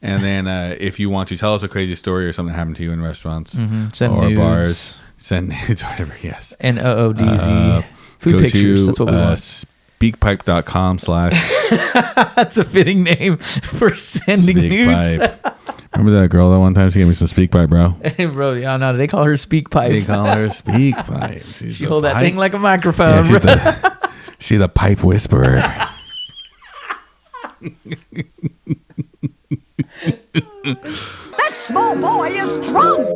And then if you want to tell us a crazy story or something that happened to you in restaurants Send or nudes. bars, send nudes, whatever. Yes. And OODZ. Food go pictures. To, that's what we want. Speakpipe.com/ That's a fitting name for sending nudes. Remember that girl that one time she gave me some speak pipe, bro? Hey, bro, yeah, no, they call her speak pipe. They call her speak pipe. She hold that thing like a microphone. Yeah, she's the pipe whisperer. That small boy is drunk.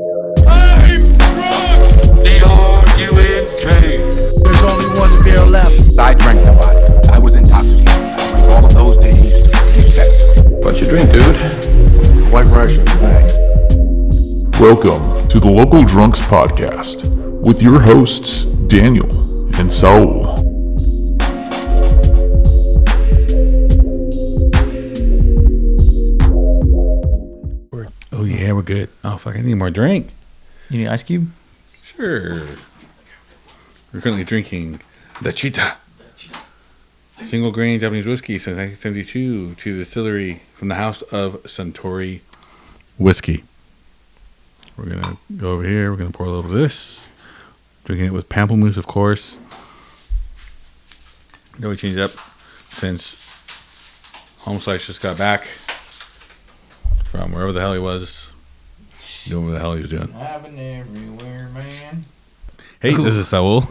I'm drunk. D-R-U-N-K. There's only one beer left. I drank the vodka. I was intoxicated. I drank all of those days in excess. What you drink, dude? White Russian, thanks. Welcome to the Local Drunks Podcast with your hosts, Daniel and Saul. Oh, yeah, we're good. Oh, fuck, I need more drink. You need ice cube? Sure. We're currently drinking the Chita. Single grain Japanese whiskey since 1972 to the distillery from the house of Suntory whiskey. We're going to go over here. We're going to pour a little of this. Drinking it with pamplemousse, of course. Then we change it up since Home Slice just got back from wherever the hell he was. Doing what the hell he was doing. Happening everywhere, man. Hey, this is Saul.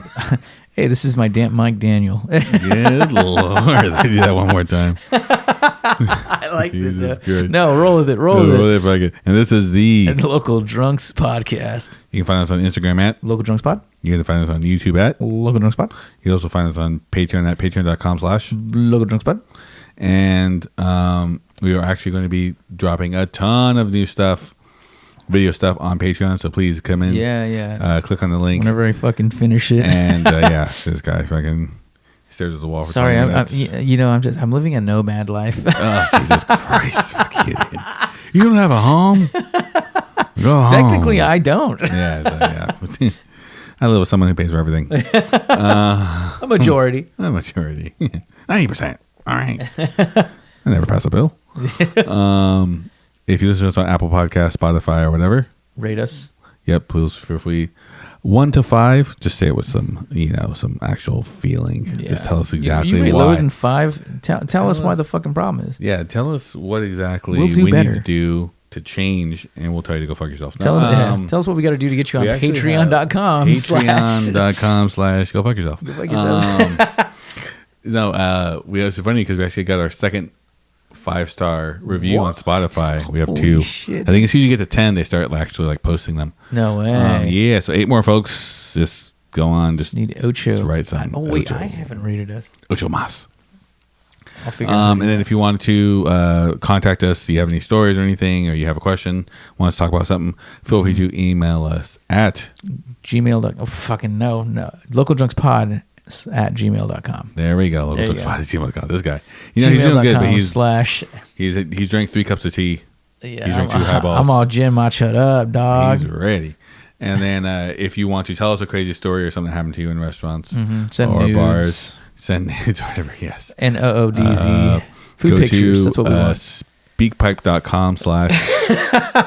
Hey, this is my Mike Daniel. Good Lord. They do that one more time. I like Jesus it. Christ. No, roll with it. Roll with it. And this is the Local Drunks Podcast. You can find us on Instagram at Local Drunks Pod. You can find us on YouTube at Local Drunks Pod. You can also find us on Patreon at patreon.com/ Local Drunks Pod. And we are actually going to be dropping a ton of new stuff, video stuff on Patreon. So please come in. Yeah. Click on the link. Whenever I fucking finish it. And yeah, this guy fucking stares at the wall for Sorry, 20 minutes. I'm living a nomad life. Oh, Jesus Christ. Fuck you. You don't have a home? Go home. Technically, I don't. Yeah. I live with someone who pays for everything. A majority. A majority. 90%. All right. I never pass a bill. If you listen to us on Apple Podcasts, Spotify, or whatever. Rate us. Yep, please feel free. 1 to 5, just say it with some, some actual feeling. Yeah. Just tell us exactly you rate why. lower than 5. Tell us why the fucking problem is. Yeah, tell us what exactly We'll do we better. need to do to change, and we'll tell you to go fuck yourself. Tell us what we got to do to get you on patreon.com. Patreon.com/ go fuck yourself. Go fuck yourself. It's funny because we actually got our second 5-star review on Spotify. We have 2. Shit. I think as soon as you get to 10, they start actually posting them. No way. Yeah, so 8 more folks. Just go on. Just need Ocho. Just write something. Oh wait, Ocho. I haven't rated us. Ocho mas. I'll figure. And then if you want to contact us, do you have any stories or anything, or you have a question, want us to talk about something, feel free to email us at gmail.com. Oh, fucking no. Localdrunkspod at gmail.com. There we go. There you go. Gmail.com. This guy. He's doing good, but he's drank 3 cups of tea. Yeah, he's drank 2 highballs. I'm all gin matcha'd up, dog. He's ready. And then if you want to tell us a crazy story or something that happened to you in restaurants Send or nudes. bars, send nudes, whatever. Yes. And OODZ. Food go pictures. To, that's what we want. Speakpipe.com/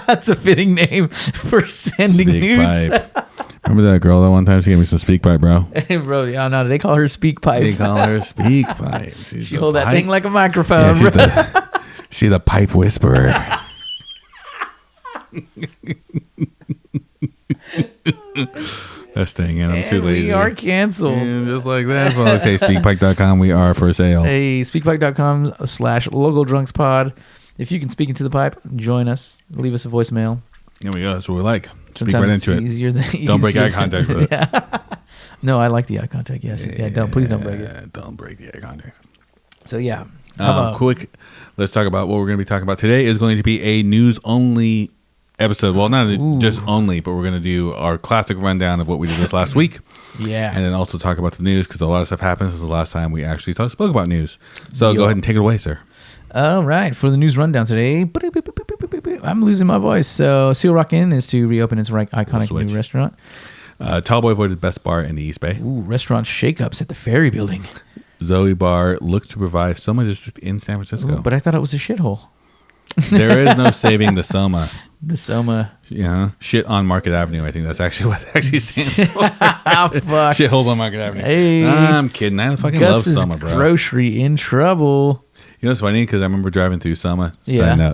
That's a fitting name for sending nudes. Remember that girl that one time she gave me some speak pipe, bro? Hey, bro, yeah, no, they call her speak pipe. They call her speak pipe. She hold that thing like a microphone. Yeah, she's the pipe whisperer. That's staying in. I'm too lazy. We are canceled. Yeah, just like that, folks. Hey, speakpipe.com. We are for sale. Hey, speakpipe.com / localdrunkspod. If you can speak into the pipe, join us. Leave us a voicemail. Here we go. That's what we like. Speak Sometimes right into it. Don't break eye contact with it. No, I like the eye contact. Yes. Yeah, please don't break it. Don't break the eye contact. So, yeah. Quick, let's talk about what we're going to be talking about. Today is going to be a news-only episode. Well, not just only, but we're going to do our classic rundown of what we did this last week. Yeah. And then also talk about the news because a lot of stuff happened since the last time we actually spoke about news. So go ahead and take it away, sir. All right. For the news rundown today, I'm losing my voice. So, Seal Rock Inn is to reopen its iconic new restaurant. Tallboy voted best bar in the East Bay. Ooh, restaurant shakeups at the Ferry Building. Zoe Bar looked to provide Soma District in San Francisco. Ooh, but I thought it was a shithole. There is no saving the Soma. The Soma. Shit on Market Avenue. I think that's actually what it actually stands for. Fuck. Shitholes on Market Avenue. Hey. I'm kidding. I fucking Gus's love Soma, bro. Grocery in trouble. You know what's funny? Because I remember driving through Soma. Yeah.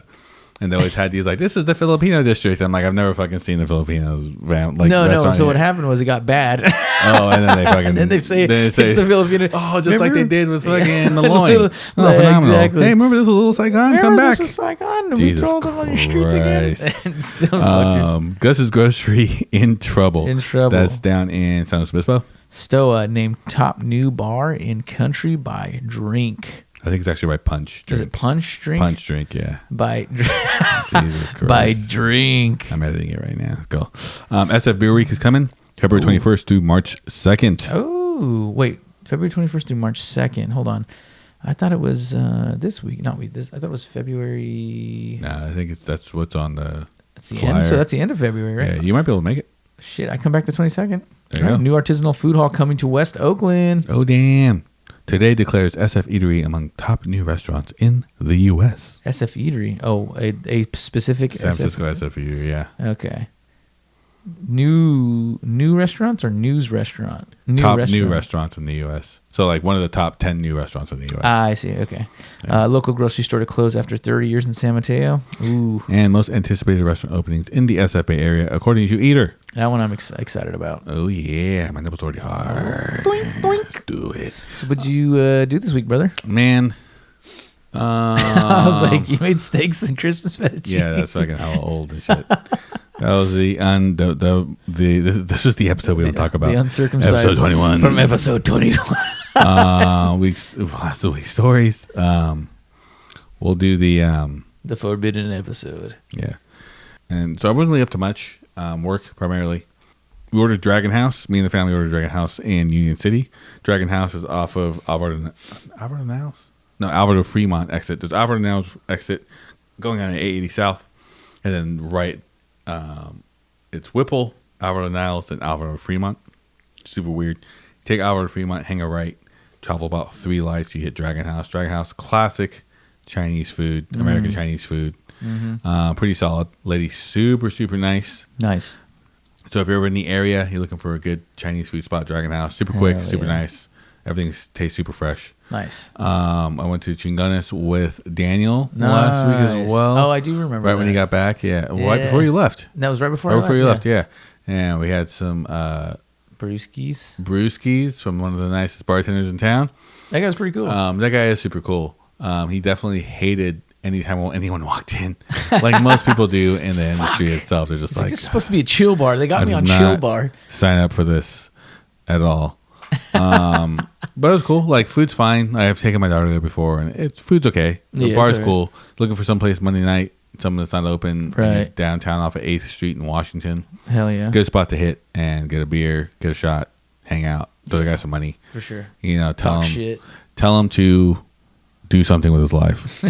And they always had these like, this is the Filipino district. I'm like, I've never fucking seen the Filipinos like No. restaurant So what here. happened was it got bad. Oh, and then they fucking and then they say it's the Filipino. oh, just like they did with fucking the Little- loin. Oh, phenomenal. exactly. Hey, remember this was Little Saigon? Come back. This was Saigon, and Jesus we throw them on the streets again. Christ. And still fuckers. Gus's Grocery in trouble. In trouble. That's down in San Luis Obispo. Stoa named top new bar in country by drink. I think it's actually by Punch Drink. Is it Punch Drink? Punch Drink, yeah. By Jesus Christ. by drink. I'm editing it right now. Go. SF Beer Week is coming February 21st through March 2nd. Oh, wait. February 21st through March 2nd. Hold on. I thought it was this week. Not week. I thought it was February. Nah, I think that's what's on the That's the flyer. end. So that's the end of February, right? Yeah, you might be able to make it. Shit, I come back the 22nd. There you All right, go. New artisanal food hall coming to West Oakland. Oh, damn. Today declares SF Eatery among top new restaurants in the U.S. SF Eatery. Oh, a specific San Francisco SF Eatery, yeah. Okay. New restaurants or news restaurant? Top new restaurants in the U.S. So like one of the top 10 new restaurants in the U.S. Ah, I see. Okay. Local grocery store to close after 30 years in San Mateo. Ooh, And most anticipated restaurant openings in the SF Bay area, according to Eater. that one I'm excited about. Oh, yeah. My nipple's already hard. Let's do it. So, what'd you do this week, brother? Man. I was like, you made steaks and Christmas fettuccine. Yeah, that's fucking how old and shit. That was this was the episode we don't talk about. The uncircumcised. Episode 21. From episode 21. Last week's stories. We'll do the The forbidden episode. yeah. And so I wasn't really up to much. Work primarily. We ordered Dragon House. Me and the family ordered Dragon House in Union City. Dragon House is off of Alvarado Fremont exit. There's Alvarado Niles exit going on 880 South, and then right, it's Whipple, Alvarado Niles, and Alvarado Fremont. Super weird. Take Alvarado Fremont, hang a right, travel about 3 lights, you hit Dragon House. Dragon House, classic Chinese food, American Chinese food. Pretty solid. Lady, super, super nice. Nice. So if you're ever in the area, you're looking for a good Chinese food spot, Dragon House. Super quick, Hell super yeah. nice. Everything tastes super fresh. Nice. I went to Chinganas with Daniel last week as well. Oh, I do remember. Right when that. he got back, yeah. Right Yeah. before you left. That was right before Right I before you left. left, yeah. And we had some Brewskis. brewskis from one of the nicest bartenders in town. That guy's pretty cool. That guy is super cool. He definitely hated anytime anyone walked in, like most people do in the industry itself. They're just It's like, like, this is supposed to be a chill bar. They got I me did on not chill bar. sign up for this at all. But it was cool. Like, food's fine. I have taken my daughter there before, and food's okay. The Yeah, bar's it's all right. cool. Looking for someplace Monday night, something that's not open, Right. downtown off of 8th Street in Washington. Hell yeah. Good spot to hit and get a beer, get a shot, hang out, throw the guy some money. For sure. You know, Talk shit. tell him to do something with his life.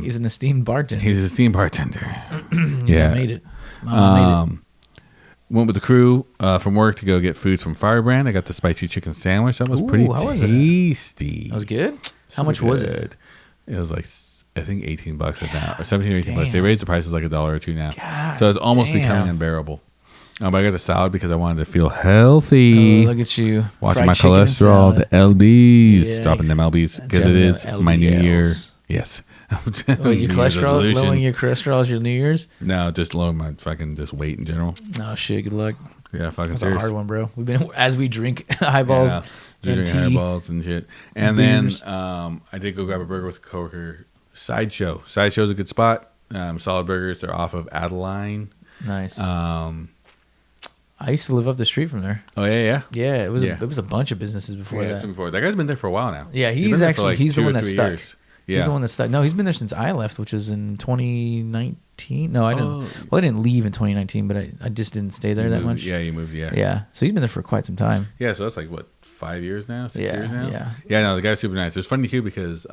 He's an esteemed bartender. He's a steam bartender. I Yeah. made it. Mama made it. Went with the crew from work to go get food from Firebrand. I got the spicy chicken sandwich. That was pretty how was it? tasty. That was good? How Super much was it? good. It was like, I think $18 now, or 17 or 18 bucks. They damn. raised the prices like $1 or $2 now. God So it's almost damn. becoming unbearable. But I got the salad because I wanted to feel healthy. Oh, look at you. Watching Fried my chicken and cholesterol, the salad. LBs, Yeah, dropping them LBs because dropping it them is my New Year. LDLs. Yes. Wait, New your Year's cholesterol, resolution. lowering your cholesterol is your New Year's? No, just lowering my fucking just weight in general. Oh shit, good luck. Yeah, fucking That's serious. a hard one, bro. We've been as we drink highballs Yeah, and drinking tea. eyeballs and shit. And then beers. I did go grab a burger with a coworker. Sideshow's a good spot. Solid Burgers. They're off of Adeline. Nice. Oh I used to live up the street from there. yeah. Yeah, it was Yeah. it was a bunch of businesses before Yeah, that. it's been before. That guy's been there for a while now. Yeah, He's he's been there for actually like he's the 2 one or that 3 stuck. years. Yeah. He's the one that stuck. No, he's been there since I left, which was in 2019. No, I didn't. Oh. Well, I didn't leave in 2019, but I just didn't stay there You that moved- much. Yeah, you moved. Yeah. Yeah. So he's been there for quite some time. Yeah, so that's like what, 5 years now, 6 Yeah, years now. yeah. Yeah, no, the guy's super nice. It's funny too because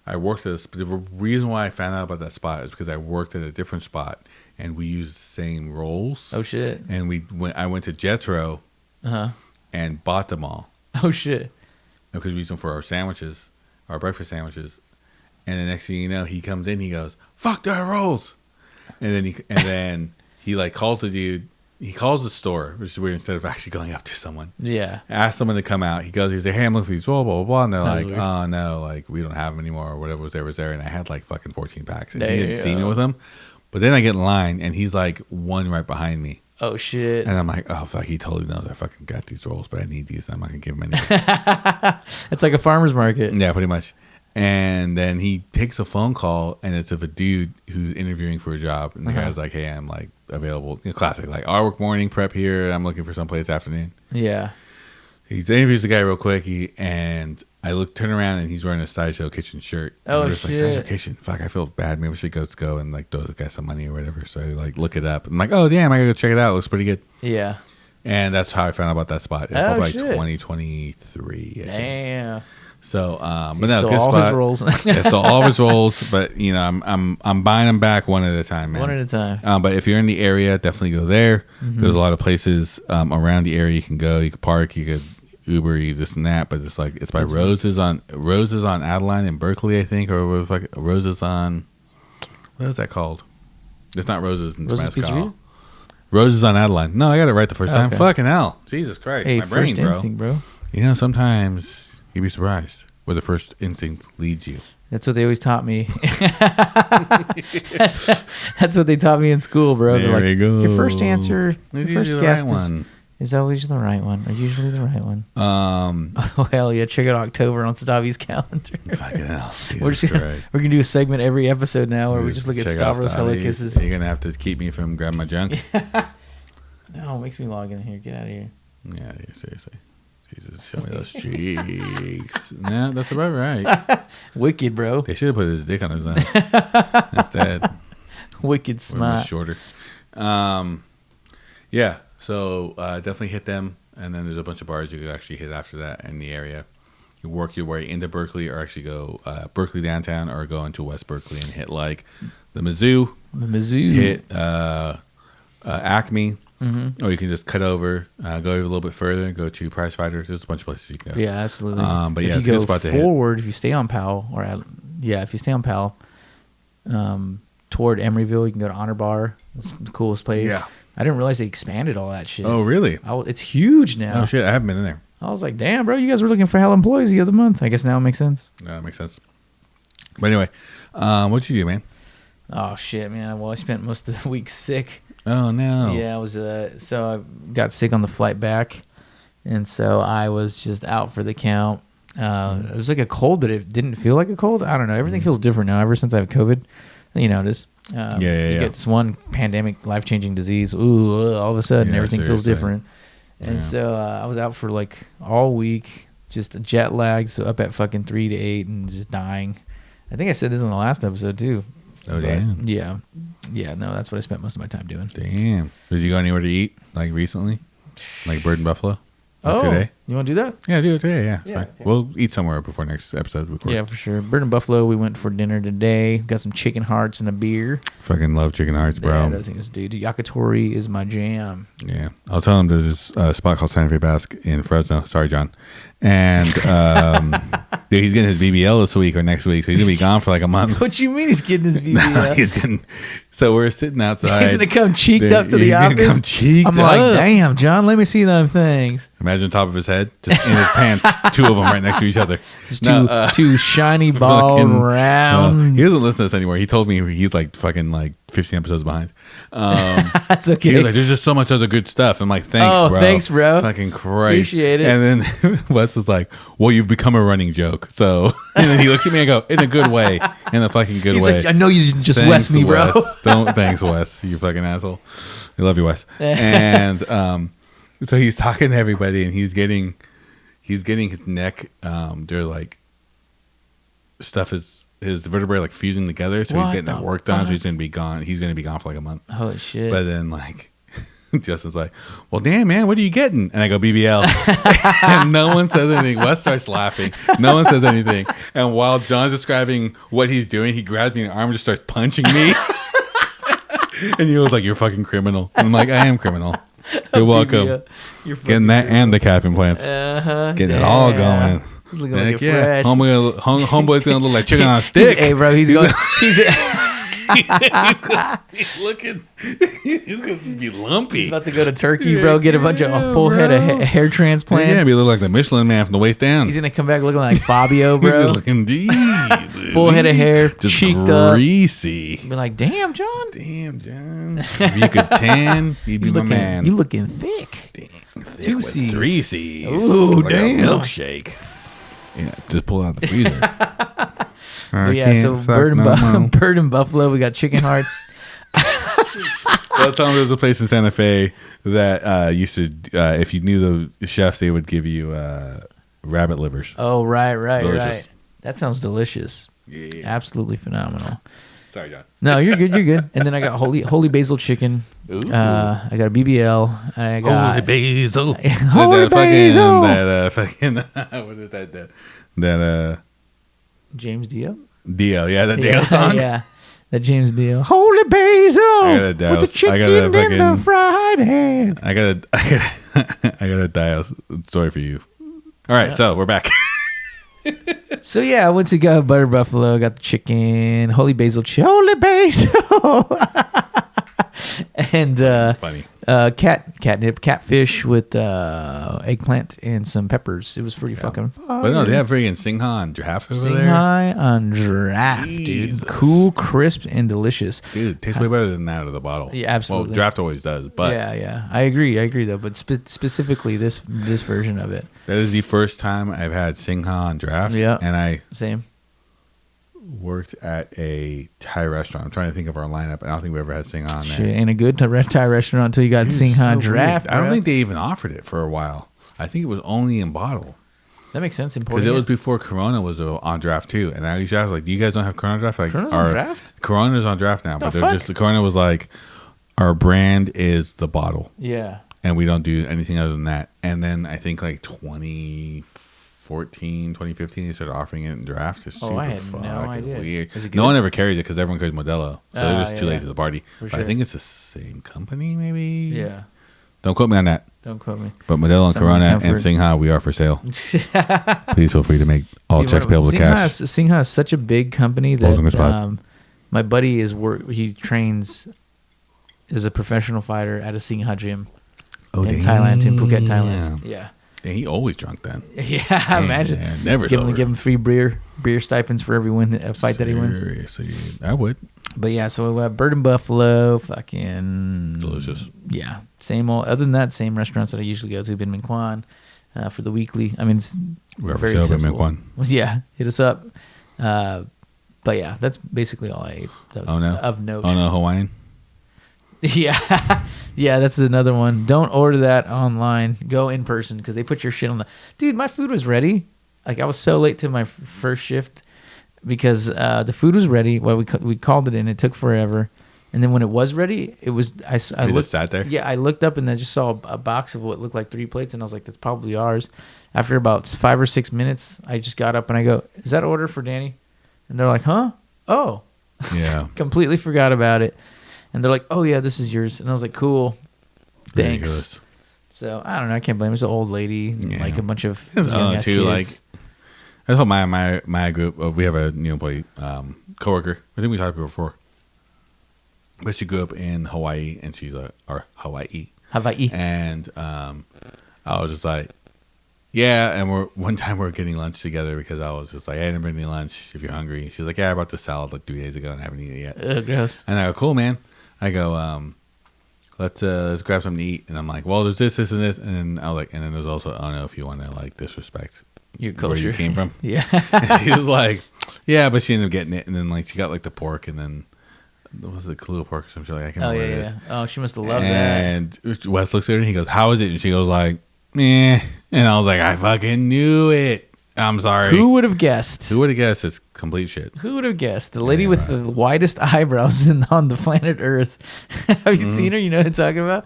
I worked at this. But the reason why I found out about that spot is because I worked at a different spot and we used the same rolls. Oh shit. And I went to Jetro Uh-huh. and bought them all Oh shit. because we used them for our sandwiches, our breakfast sandwiches. And the next thing you know, he comes in, he goes, "Fuck, there are rolls." And then he like calls the dude. He calls the store, which is weird. Instead of actually going up to someone, asks someone to come out. He goes, he's like, "Hey, I'm looking for these rolls, blah blah blah." And they're like, weird. "Oh no, like we don't have them anymore, or whatever was there." And I had like fucking 14 packs, and he didn't see me with them. But then I get in line, and he's like one right behind me. Oh shit! And I'm like, "Oh fuck, he totally knows I fucking got these rolls, but I need these. I'm not gonna give him any." It's like a farmer's market. Yeah, pretty much. And then he takes a phone call, and it's of a dude who's interviewing for a job. And the guy's like, "Hey, I'm like available." You know, classic, like, "I work morning, prep here. I'm looking for someplace afternoon." Yeah. He interviews the guy real quick, and I turn around, and he's wearing a Sideshow Kitchen shirt. Oh, and shit. Like, Sideshow Kitchen. Fuck, I feel bad. Maybe we should go and like throw the guy some money or whatever. So I like look it up. I'm like, "Oh, damn, I gotta go check it out. It looks pretty good." Yeah. And that's how I found out about that spot. It was probably like 2023. Damn. So, So but no, stole good all spot. his rolls. Yeah, so all of his rolls, but you know, I'm buying them back one at a time, man. One at a time. But if you're in the area, definitely go there. There's a lot of places around the area you can go. You could park. You could Uber, you this and that. But it's like it's by Roses on Adeline in Berkeley, I think, or it was like Roses on what is that called? It's not Roses in Temescal. Roses on Adeline. No, I got it right the first time. Fucking hell, Jesus Christ, Hey, my brain, first instinct, bro. You know, sometimes you'd be surprised where the first instinct leads you. That's what they always taught me. that's what they taught me in school, bro. There we go. Your first answer, It's your first usually the guess right one. is always the right one, or usually the right one. Oh, hell yeah. Check out October on Stavi's calendar. Fucking hell. We're going to do a segment every episode now where we just look at Stavros Helicus's. You're going to have to keep me from grabbing my junk. No, it makes me log in here. Get out of here. Yeah, seriously. Jesus, show me those cheeks. Nah, that's about right. Wicked, bro. They should have put his dick on his nose instead. Wicked smart. Shorter. Yeah, so definitely hit them. And then there's a bunch of bars you could actually hit after that in the area. You work your way into Berkeley, or actually go Berkeley downtown, or go into West Berkeley and hit like the Mizzou. Hit Acme. Or you can just cut over, go a little bit further, go to Prize Fighter. There's a bunch of places you can go. Yeah, absolutely. But yeah, if it's you a good go spot to hit. forward, if you stay on Powell, if you stay on Powell, toward Emeryville, you can go to Honor Bar. It's the coolest place. Yeah. I didn't realize they expanded all that shit. Oh, really? It's huge now. Oh, shit. I haven't been in there. I was like, damn, bro, you guys were looking for hell employees the other month. I guess now it makes sense. No, that makes sense. But anyway, what'd you do, man? Oh, shit, man. Well, I spent most of the week sick. Oh, no. Yeah, I was so I got sick on the flight back, and so I was just out for the count. It was like a cold, but it didn't feel like a cold. I don't know. Everything feels different now ever since I have COVID. You know, it is. You get this one pandemic, life-changing disease. Ooh, all of a sudden, everything feels different. And so I was out for like all week, just jet lag, so up at fucking 3 to 8 and just dying. I think I said this in the last episode, too. Oh, damn. Yeah. Yeah, no, that's what I spent most of my time doing. Damn. Did you go anywhere to eat, like recently? Like Bird and Buffalo? Oh, today? You want to do that? Yeah, do it today. Yeah, Yeah, fine. okay. We'll eat somewhere before next episode. Yeah, for sure. Bird and Buffalo, we went for dinner today. Got some chicken hearts and a beer. Fucking love chicken hearts, bro. Yeah, those things, dude. Yakitori is my jam. Yeah. I'll tell him there's a spot called Santa Fe Basque in Fresno. Sorry, John. And dude, he's getting his BBL this week or next week, so he's going to be gone for like a month. What you mean he's getting his BBL? He's getting. So we're sitting outside. He's going to come cheeked up to the He's office? gonna come cheeked I'm up. like, damn, John, let me see them things. Imagine top of his head, just in his pants, two of them right next to each other. Just two shiny, bald, fucking- round. he doesn't listen to us anymore. He told me he's like fucking like 15 episodes behind. That's okay. He was like, there's just so much other good stuff. I'm like, thanks, bro. Thanks, bro. Fucking Christ. Appreciate it. And then Wes was like, well, you've become a running joke. So, and then he looks at me and go, in a good way. In a fucking good He's way. like, I know you didn't just Thanks, Wes me, bro. Wes. Thanks, Wes. You fucking asshole. I love you, Wes. And so he's talking to everybody, and he's getting his neck. They're like stuff is his vertebrae like fusing together, so What he's getting the it worked on. So fuck? he's gonna be gone. He's gonna be gone for like a month. Holy shit. But then like Justin's like, well, damn, man, what are you getting? And I go, BBL. And no one says anything. Wes starts laughing. No one says anything. And while John's describing what he's doing, he grabs me in the arm and just starts punching me. And he was like, you're a fucking criminal. And I'm like, I am criminal. You're welcome. You're Getting that and the calf implants. Uh-huh. Getting it all going. He's looking Heck like yeah. fresh. Homeboy's gonna look like chicken on a stick. Hey, bro, he's going. He's He's looking. He's gonna be lumpy. about to go to Turkey, bro. Get a bunch of a full head of hair transplants. Yeah, he look like the Michelin Man from the waist down. He's gonna come back looking like Fabio, bro. He's looking Full head of hair, just cheeked up. greasy. Be like, damn, John. Damn, John. If you could tan, you'd be my man. You looking thick. Damn, thick Two with C's. 3 C's. Ooh, like damn. a milkshake. Yeah, just pull out the freezer. But yeah, so Bird and Buffalo, we got chicken hearts. Well, there's a place in Santa Fe that used to, if you knew the chefs, they would give you rabbit livers. Oh, right. Delicious. That sounds delicious. Yeah. Absolutely phenomenal. Sorry, John. No, you're good. And then I got holy basil chicken. I got a BBL. I got Holy basil. Holy basil. That fucking, what is that? That James Dio. Dio, yeah, that Dio song. Yeah, that James Dio. Holy basil with the chicken in the fried egg. I got a Dio story for you. All right, so we're back. So yeah, I went to go Butter Buffalo, got the chicken, holy basil, holy basil, and Funny. catnip, catfish with eggplant and some peppers. It was pretty fucking fun. But no, they have freaking Singha and giraffe over there. Shanghai on draft, Jesus. dude. Cool, crisp, and delicious. Dude, tastes way better than that out of the bottle. Yeah, absolutely. Well, draft always does, but Yeah. I agree though. But specifically this version of it. that is the first time I've had Singha on draft. Yeah. And I Same. worked at a Thai restaurant. I'm trying to think of our lineup. I don't think we ever had Singha on there. Shit, ain't a good Thai restaurant until you got Dude, Singha so draft. weird. I don't bro. think they even offered it for a while. I think it was only in bottle. That makes sense. Because Important. it was before Corona was on draft too. And I used to ask, like, do you guys don't have Corona draft? Like, Corona's on draft? Corona's on draft now. The But they're fuck? just, the Corona was like, our brand is the bottle. Yeah. And we don't do anything other than that. And then I think like 2014, 2015, they started offering it in draft. It's super I had no fucking idea. weird. Is it No good? one ever carries it because everyone carries Modelo. So they're just too yeah. late to the party. For But I sure. think it's the same company, maybe? Yeah. Don't quote me on that. Don't quote me. But Modelo and Sounds like Corona and comfort. Singha, we are for sale. Please feel free to make all Dude, checks payable to cash. Singha is such a big company Closing the spot. that my buddy he trains as a professional fighter at a Singha gym in Thailand, in Phuket, Thailand. Yeah. Dang, he always drunk then. Yeah, imagine. Yeah, never give sober. him free beer stipends for every fight that he wins. Seriously, I would. But yeah, so we have Bird and Buffalo, fucking Delicious. Yeah, same old. Other than that, same restaurants that I usually go to. Bin Min Kwan for the weekly. I mean, it's We are for very sale, Bin Min accessible. Kwan. Yeah, hit us up. But yeah, that's basically all I ate. That was Oh no. of note. Oh no, Hawaiian. Yeah, yeah, that's another one. Don't order that online. Go in person because they put your shit on the. Dude, my food was ready. Like I was so late to my first shift because the food was ready. Well, we called it in. It took forever, and then when it was ready, it was I They looked just sat there. Yeah, I looked up and I just saw a box of what looked like 3 plates, and I was like, that's probably ours. After about 5 or 6 minutes, I just got up and I go, is that order for Danny? And they're like, huh? Oh, Yeah. completely forgot about it. And they're like, oh yeah, this is yours. And I was like, cool, thanks. Ridiculous. So I don't know. I can't blame. It's an old lady, Yeah. like a bunch of It's young ass too, kids. That's how my group. We have a new employee, coworker. I think we talked about before. But she grew up in Hawaii, and she's our Hawaii. Hawaii. And I was just like, yeah. And one time we're getting lunch together because I was just like, hey, I didn't bring any lunch. If you're hungry, she's like, yeah, I brought this salad like 3 days ago and I haven't eaten it yet. Gross. And I go, cool, man. I go, let's grab something to eat. And I'm like, well, there's this, and this. And then I was like, and then there's also, I don't know if you want to like disrespect Your culture. where you came from. Yeah. And she was like, yeah, but she ended up getting it. And then like she got like the pork, and then what was it, Kahlua pork or something? Like I can't Oh remember yeah, what it is. yeah. Oh, she must have loved that. And Wes looks at her and he goes, how is it? And she goes like, meh. And I was like, I fucking knew it. I'm sorry. Who would have guessed? Who would have guessed? It's complete shit. Who would have guessed? The lady with the widest eyebrows on the planet Earth. Have you seen her? You know what I'm talking about?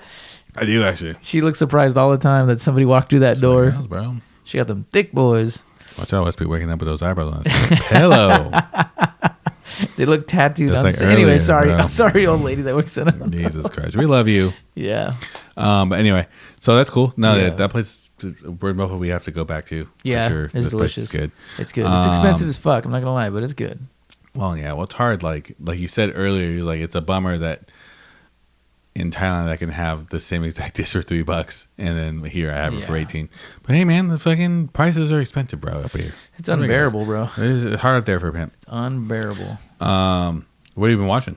I do actually. She looks surprised all the time that somebody walked through that door. Something else, bro. She got them thick boys. Watch out, Wes be waking up with those eyebrows on his pillow. They look tattooed Just on. like Anyway, earlier, sorry. bro. I'm sorry, old lady that works in a. Jesus Christ. We love you. Yeah. But anyway, so that's cool. No, Yeah. that place is Bird Buffalo we have to go back to. Yeah, for sure. it's This place delicious. is good. It's good. It's expensive as fuck. I'm not gonna lie, but it's good. Well, yeah. Well, it's hard. Like you said earlier, you're like it's a bummer that in Thailand I can have the same exact dish for $3, and then here I have it for 18. But hey, man, the fucking prices are expensive, bro, up here. It's unbearable, bro. It's hard out there for a pimp. It's unbearable. What have you been watching?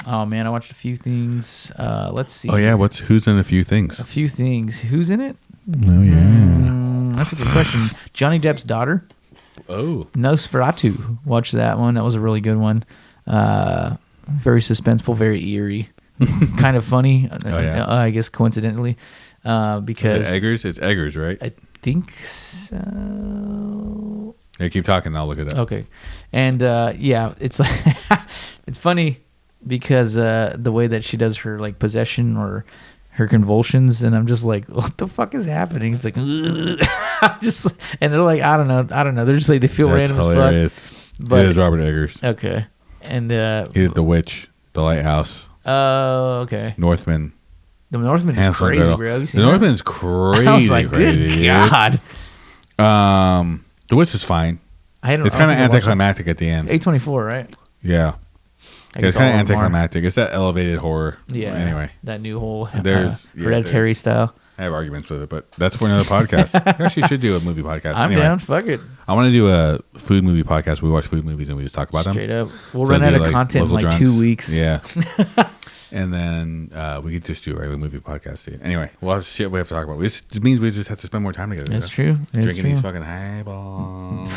Oh man, I watched a few things. Let's see. Oh yeah, who's in a few things? A few things. Who's in it? Oh yeah. That's a good question. Johnny Depp's daughter. Oh. Nosferatu. Watched that one. That was a really good one. Very suspenseful, very eerie, kind of funny. I guess coincidentally, because Eggers. It's Eggers, right? I think so. Yeah, keep talking. I'll look it up. Okay, and yeah, it's like it's funny because the way that she does her like possession or her convulsions, and I'm just like, what the fuck is happening? It's like, just, and they're like, I don't know. They're just like they feel That's random hilarious. as fuck. But it is Robert Eggers. okay, and He did The Witch, The Lighthouse, okay. Northman. The Northman is Hansel and crazy, Gretel. bro. Have you The seen that? Northman's crazy. I was like, crazy, good God. The Witch is fine. I don't, It's kind of anticlimactic at the end. A24, right? Yeah. I It's guess kind all of of them are. anticlimactic. It's that elevated horror. Yeah. Anyway, That new whole there's- hereditary style. I have arguments with it, but that's for another podcast. I actually should do a movie podcast. I'm Anyway, down. Fuck it. I want to do a food movie podcast. We watch food movies and we just talk about them. Straight up. We'll So run out do, of content in local like drunks. 2 weeks. Yeah. And then we could just do a regular movie podcast. Too. Anyway, we'll have shit we have to talk about. It means we just have to spend more time together. That's you true. It's Drinking true. these fucking highballs.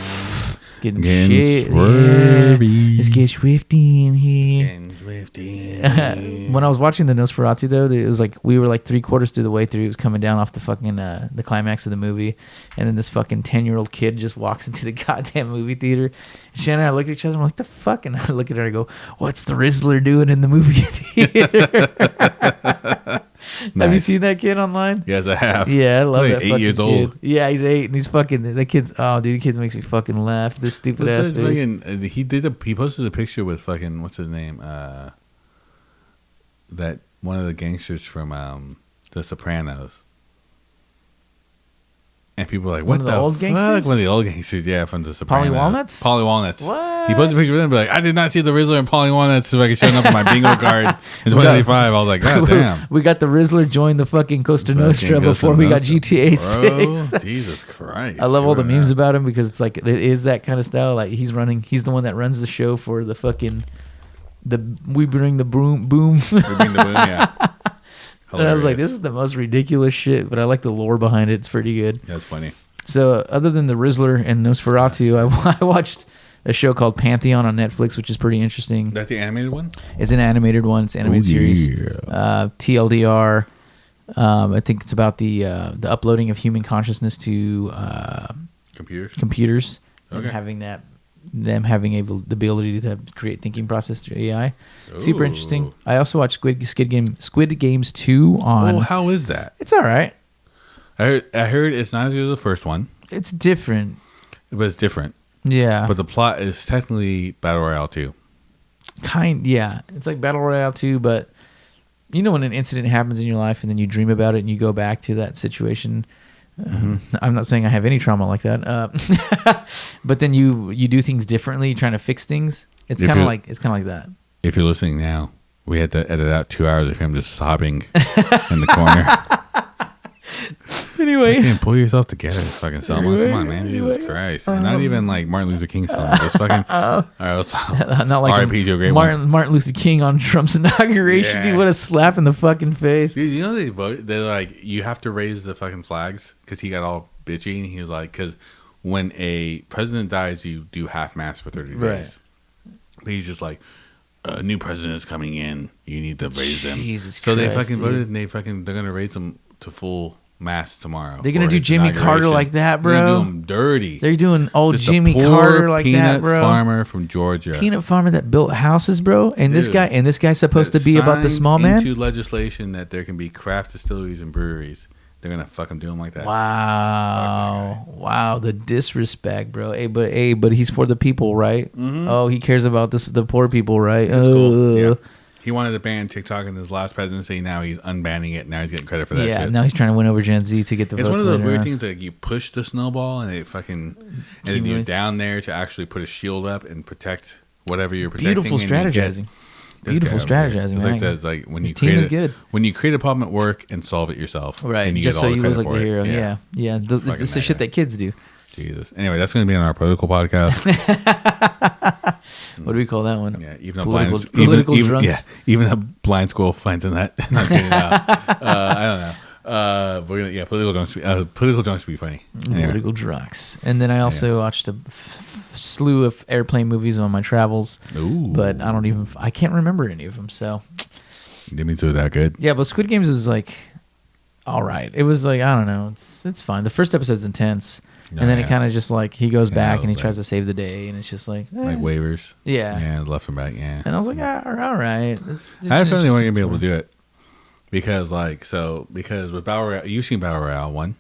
Getting Getting shit. swervy. Yeah. Let's get swifty in here. Getting swifty. When I was watching the Nosferatu, though, it was like we were like 3/4 through the way through. It was coming down off the fucking the climax of the movie, and then this fucking 10-year-old kid just walks into the goddamn movie theater. Shannon and I look at each other. I'm like, the fuck? And I look at her. and I go, "What's the Rizzler doing in the movie theater?" Have you seen that kid online? Yes, I have. Yeah, I love Like that 8 fucking years kid. old. Yeah, he's 8, and he's fucking that kid's. Oh, dude, the kid makes me fucking laugh. This stupid ass face. He posted a picture with fucking what's his name? That one of the gangsters from The Sopranos. And people were like, One what of the the old fuck? gangsters? One of the old gangsters, yeah, from The Sopranos. Polly Walnuts? Polly Walnuts. What? He posted a picture with him, but like, I did not see the Rizzler and Polly Walnuts like showing up on my bingo card in 2025. I was like, God damn. We got the Rizzler join the fucking Costa Nostra Fucking before Costa we got Nostra. GTA Bro, 6. Jesus Christ. I love all the Screw memes that. about him because it's like it is that kind of style. Like he's the one that runs the show for the fucking we bring the boom. We bring the boom, yeah. And I was like, Hilarious. this is the most ridiculous shit, but I like the lore behind it. It's pretty good. That's funny. So other than the Rizzler and Nosferatu, I watched a show called Pantheon on Netflix, which is pretty interesting. Is that the animated one? It's an animated one. It's an animated series. TLDR. I think it's about the uploading of human consciousness to Computers? and Okay. having them having the ability to create thinking process through AI. Super interesting. Ooh. I also watched Squid Games 2 on. Oh, how is that? It's all right. I heard it's not as good as the first one, It's different. but it's different. Yeah. But the plot is technically Battle Royale 2. Yeah. It's like Battle Royale 2, but you know when an incident happens in your life and then you dream about it and you go back to that situation. I'm not saying I have any trauma like that, but then you do things differently, trying to fix things. It's kind of like that. If you're listening now, we had to edit out 2 hours of him just sobbing in the corner. Anyway, Fucking pull yourself together, fucking Selma. Come on, man. Jesus Christ. And not even like Martin Luther King Selma. Just fucking. All right, let's not like R.I.P. Joe Great one. Martin Luther King on Trump's inauguration. Yeah. Dude, what a slap in the fucking face. Dude, you know they voted? They're like, you have to raise the fucking flags because he got all bitchy. And he was like, because when a president dies, you do half mast for 30 days. Right. But he's just like, a new president is coming in. You need to raise them. Jesus So they Christ, fucking dude. voted and they're going to raise them to full mast tomorrow. They're gonna for do his Jimmy Carter inauguration. like that, They're gonna bro. do him dirty. They're doing old Just a Jimmy poor Carter like peanut that, bro. farmer from Georgia. Peanut farmer that built houses, bro. And Dude. this guy's supposed to be about the small man. Into legislation that there can be craft distilleries and breweries. They're gonna fucking do them like that. Wow, the disrespect, bro. But he's for the people, right? Oh, he cares about the poor people, right? That's cool. Yeah. He wanted to ban TikTok in his last presidency. Now he's unbanning it. Now he's getting credit for that shit. Now he's trying to win over Gen Z to get the It's votes. one of those later weird on. things that you push the snowball and it fucking, and then you're down there to actually put a shield up and protect whatever you're protecting. Beautiful and you get strategizing. this Beautiful guy over here. strategizing, It's man. like that's like when His you team create is a, good. when you create a problem at work and solve it yourself, Right, and you just get so all the you credit look like for the it. hero. Yeah. Yeah. It's the Fucking shit that kids do. Jesus. Anyway, that's going to be on our political podcast. What do we call that one? Yeah, even a Political- blind, political even, drunks. Yeah, even a blind squirrel finds in that. Not kidding, I don't know. We're gonna, political drunks would be funny. Anyway. Political drugs. And then I also watched a slew of airplane movies on my travels. Ooh. But I can't remember any of them. So Didn't mean to do that good. yeah, but Squid Games was like, all right. It was like, I don't know. It's fine. The first episode's intense. And then it kind of just like, he goes back and he tries to save the day. And it's just like, Like waivers. yeah. Yeah, left and back, yeah. And I was like, all right. I have feeling they weren't going to be able to do it. Because with Battle Royale, you've seen Battle Royale 1.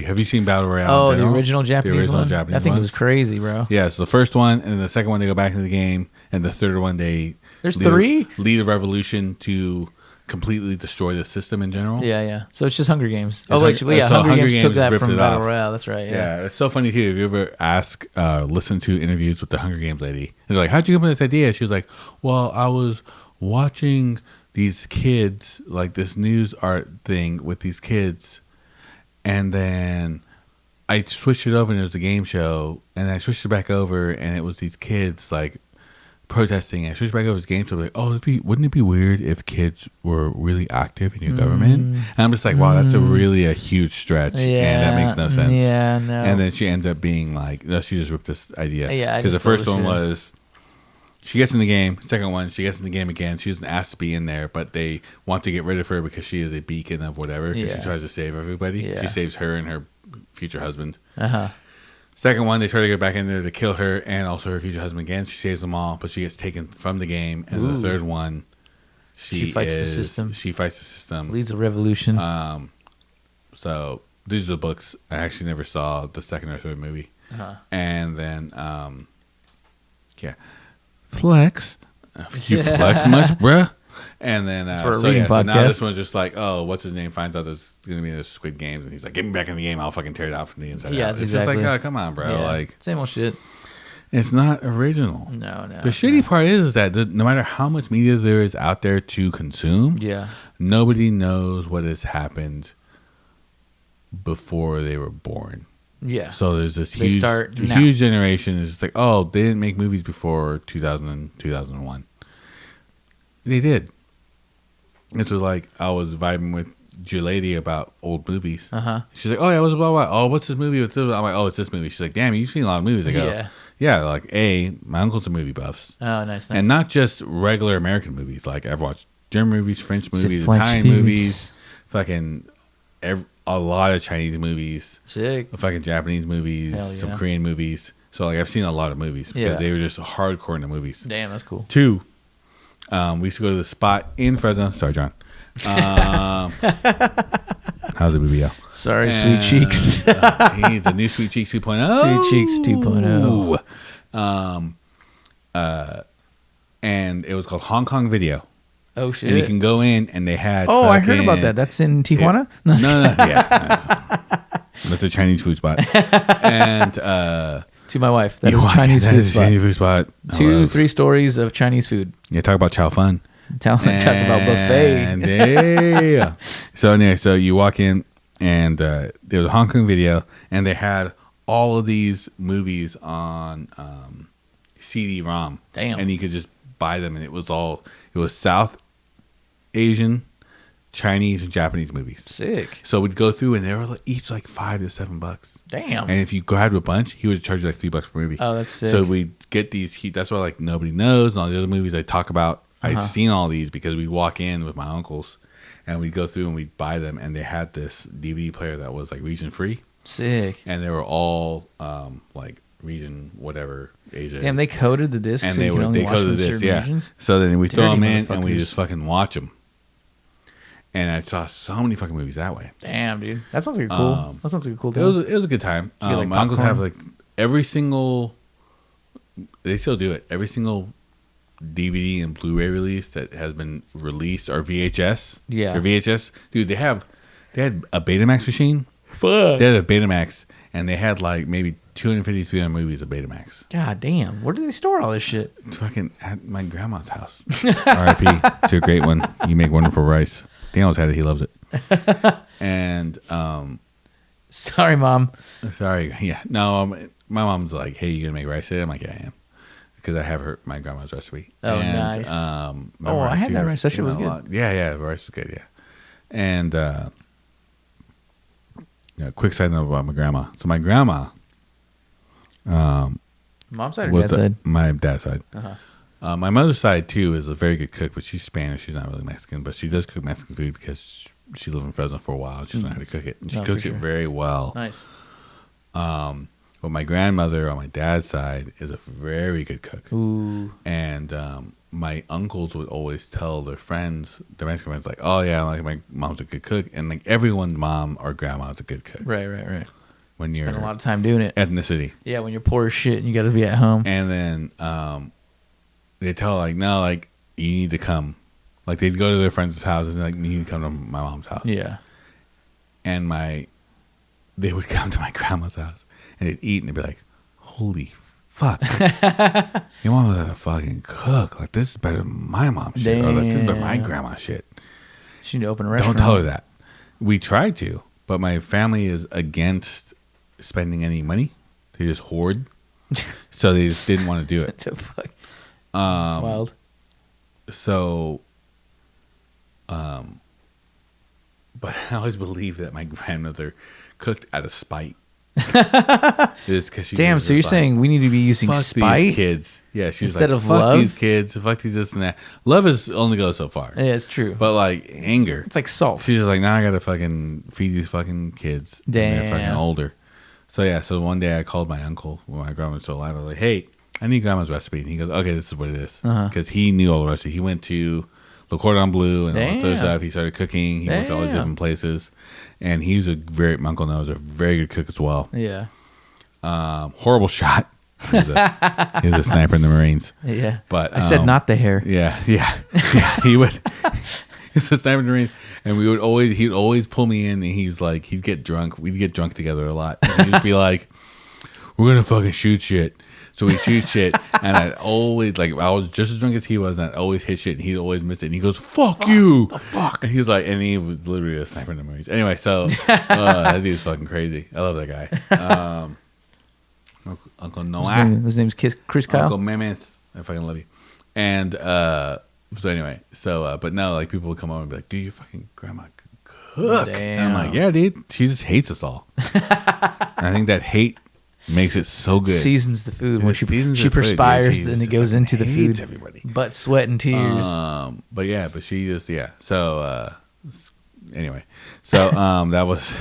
Have you seen Battle Royale? Oh, in the general? original Japanese The original one? Japanese I think it ones? was crazy, bro. Yeah, so the first one, and then the second one, they go back into the game. And the third one, they There's three? Lead a revolution to completely destroy the system in general. Yeah. So it's just Hunger Games. It's Hunger Games took that ripped from it Battle off. Royale. That's right. Yeah, it's so funny too. If you ever listen to interviews with the Hunger Games lady, they're like, "How'd you come up with this idea?" She was like, "Well, I was watching these kids, like this news art thing with these kids, and then I switched it over and it was a game show, and then I switched it back over and it was these kids like protesting. I switched back over to game show, like, oh, wouldn't it be weird if kids were really active in your government?" And I'm just like, wow, that's really a huge stretch, and that makes no sense. Yeah, no. And then she ends up being like, no, she just ripped this idea. Yeah, I because the just thought it first was one shit. was she gets in the game. Second one, she gets in the game again. She doesn't ask to be in there, but they want to get rid of her because she is a beacon of whatever. Because she Yeah. tries to save everybody. Yeah. She saves her and her future husband. Uh-huh. Second one, they try to get back in there to kill her and also her future husband again. She saves them all, but she gets taken from the game. And Ooh. the third one, she fights the system. She fights the system. Leads a revolution. So these are the books. I actually never saw the second or third movie. Uh-huh. And then, flex. You flex much, bruh. And then, for a so reading now podcast. this one's just like, oh, what's his name? Finds out there's going to be this Squid Games, and he's like, get me back in the game. I'll fucking tear it out from the inside Yeah, out. that's It's exactly. just like, oh, come on, bro. Yeah. Like, Same old shit. it's not original. No. The shitty part is that no matter how much media there is out there to consume, Yeah. nobody knows what has happened before they were born. Yeah. So there's this They start now. huge generation is just like, oh, they didn't make movies before 2000 and 2001. They did. And so like I was vibing with your lady about old movies. Uh-huh. She's like, oh yeah, what's blah blah. Oh, what's this movie with this? I'm like, oh, it's this movie. She's like, damn, you've seen a lot of movies. I go, yeah. Like my uncle's a movie buffs, Oh, nice. and not just regular American movies. Like I've watched German movies, French movies, French Italian films. movies, fucking a lot of Chinese movies. Sick. Fucking Japanese movies, Hell yeah. some Korean movies. So like I've seen a lot of movies because Yeah. they were just hardcore into movies. Damn, that's cool. Two, we used to go to the spot in Fresno. Sorry, John. How's the BBL? Sorry, Sweet Cheeks. Jeez, the new Sweet Cheeks 2.0. Sweet Cheeks 2.0. And it was called Hong Kong Video. Oh, shit. And you can go in and they had. Oh, I heard fucking- about that. That's in Tijuana? No, yeah. That's a Chinese food spot. And to my wife. That you is walk- Chinese that food is a spot. Chinese food spot. I 2-3 stories of Chinese food. Yeah, talk about chow fun. Talk about buffet. And, yeah. So anyway, so you walk in and there was a Hong Kong Video, and they had all of these movies on CD-ROM. Damn. And you could just buy them, and it was South Asian, Chinese, and Japanese movies. Sick. So we'd go through, and they were each like $5 to $7. Damn. And if you grabbed a bunch, he would charge you like $3 per movie. Oh, that's sick. So we'd get these. That's why like nobody knows. And all the other movies I talk about, I've seen all these because we walk in with my uncles, and we'd go through and we'd buy them. And they had this DVD player that was like region free, Sick. and they were all like region whatever Asia. Damn, is. they coded the disc and so they you can were only they watch coded them in this, certain yeah. regions? So then we throw Dirty them in and we motherfuckers. just fucking watch them. And I saw so many fucking movies that way. Damn, dude. That sounds like a cool. That sounds like a cool It thing. was a good time. Did you get, like, My uncles have popcorn? like every single. They still do it. Every single DVD and Blu-ray release that has been released, or VHS. Yeah. Or VHS. Dude, they had a Betamax machine. Fuck. They had a Betamax, and they had like maybe 250, 300 movies of Betamax. God damn. Where do they store all this shit? It's fucking at my grandma's house. R.I.P. to a great one. You make wonderful rice. Daniel's had it. He loves it. And, Sorry, Mom. sorry. Yeah. No, my mom's like, hey, you going to make rice today? I'm like, yeah, I am. Because I have my grandma's recipe. Oh, and, nice. my I had that rice rice. That shit came was out a good. lot. Yeah, the rice was good, yeah. And quick side note about my grandma. So my grandma, Mom's side or was dad's side? my dad's side. Uh-huh. My mother's side too is a very good cook, but she's Spanish. She's not really Mexican, but she does cook Mexican food because she lived in Fresno for a while. She doesn't know how to cook it, and she No, cooks for it sure. very well. Nice. But my grandmother on my dad's side is a very good cook. Ooh. And my uncles would always tell their friends, their Mexican friends, like, "Oh yeah, like my mom's a good cook," and like everyone's mom or grandma's a good cook. Right. When you're Spend a lot of time doing it. ethnicity, Yeah, when you're poor as shit and you got to be at home. and then they tell like, "No, like you need to come." Like they'd go to their friends' houses and like, "You need to come to my mom's house." Yeah. And they would come to my grandma's house and they'd eat and they'd be like, "Holy fuck, your mom was a fucking cook. Like this is better than my mom's shit, or like this is better than my Damn. grandma's shit." She need to open a restaurant. Don't tell her that. We tried to, but my family is against spending any money. They just hoard, so they just didn't want to do What it. the fuck? That's wild. So, but I always believe that my grandmother cooked out of spite. It's 'cause she Damn, was so you're just like, saying we need to be using fuck spite? these kids. Yeah, she's Instead like, of fuck love? these kids, fuck these this and that. Love is only goes so far. Yeah, it's true. But like anger, It's like salt. she's just like, now I gotta fucking feed these fucking kids. And they're fucking Damn. older. So yeah, so one day I called my uncle when my grandma was still alive. I was like, hey, I need grandma's recipe. And he goes, okay, this is what it is. Because he knew all the recipe. He went to Le Cordon Bleu and all this other Damn. stuff. He started cooking. He went to all these Damn. different places. And he's my uncle knows, a very good cook as well. Yeah. Horrible shot. He was a sniper in the Marines. Yeah. But I said not the hair. Yeah. He would. He's a sniper in the Marines, and he'd always pull me in, and he'd get drunk. We'd get drunk together a lot. And he'd just be like, "We're gonna fucking shoot shit." So we shoot shit, and I'd always I was just as drunk as he was, and I'd always hit shit, and he'd always miss it. And he goes, "Fuck you!" The fuck. And he was like, and he was literally a sniper in the Marines. Anyway, so that dude's fucking crazy. I love that guy. Uncle Noah. His name's Chris Kyle. Uncle Memes. I fucking love you. And so anyway, but no, like people would come over and be like, "Dude, your fucking grandma cook." And I'm like, "Yeah, dude, she just hates us all." And I think that hate makes it so good. Seasons the food when she Seasons the food, perspires dude. She and it just goes into the hates food. everybody. Butt, sweat, and tears. But she just So anyway, so that was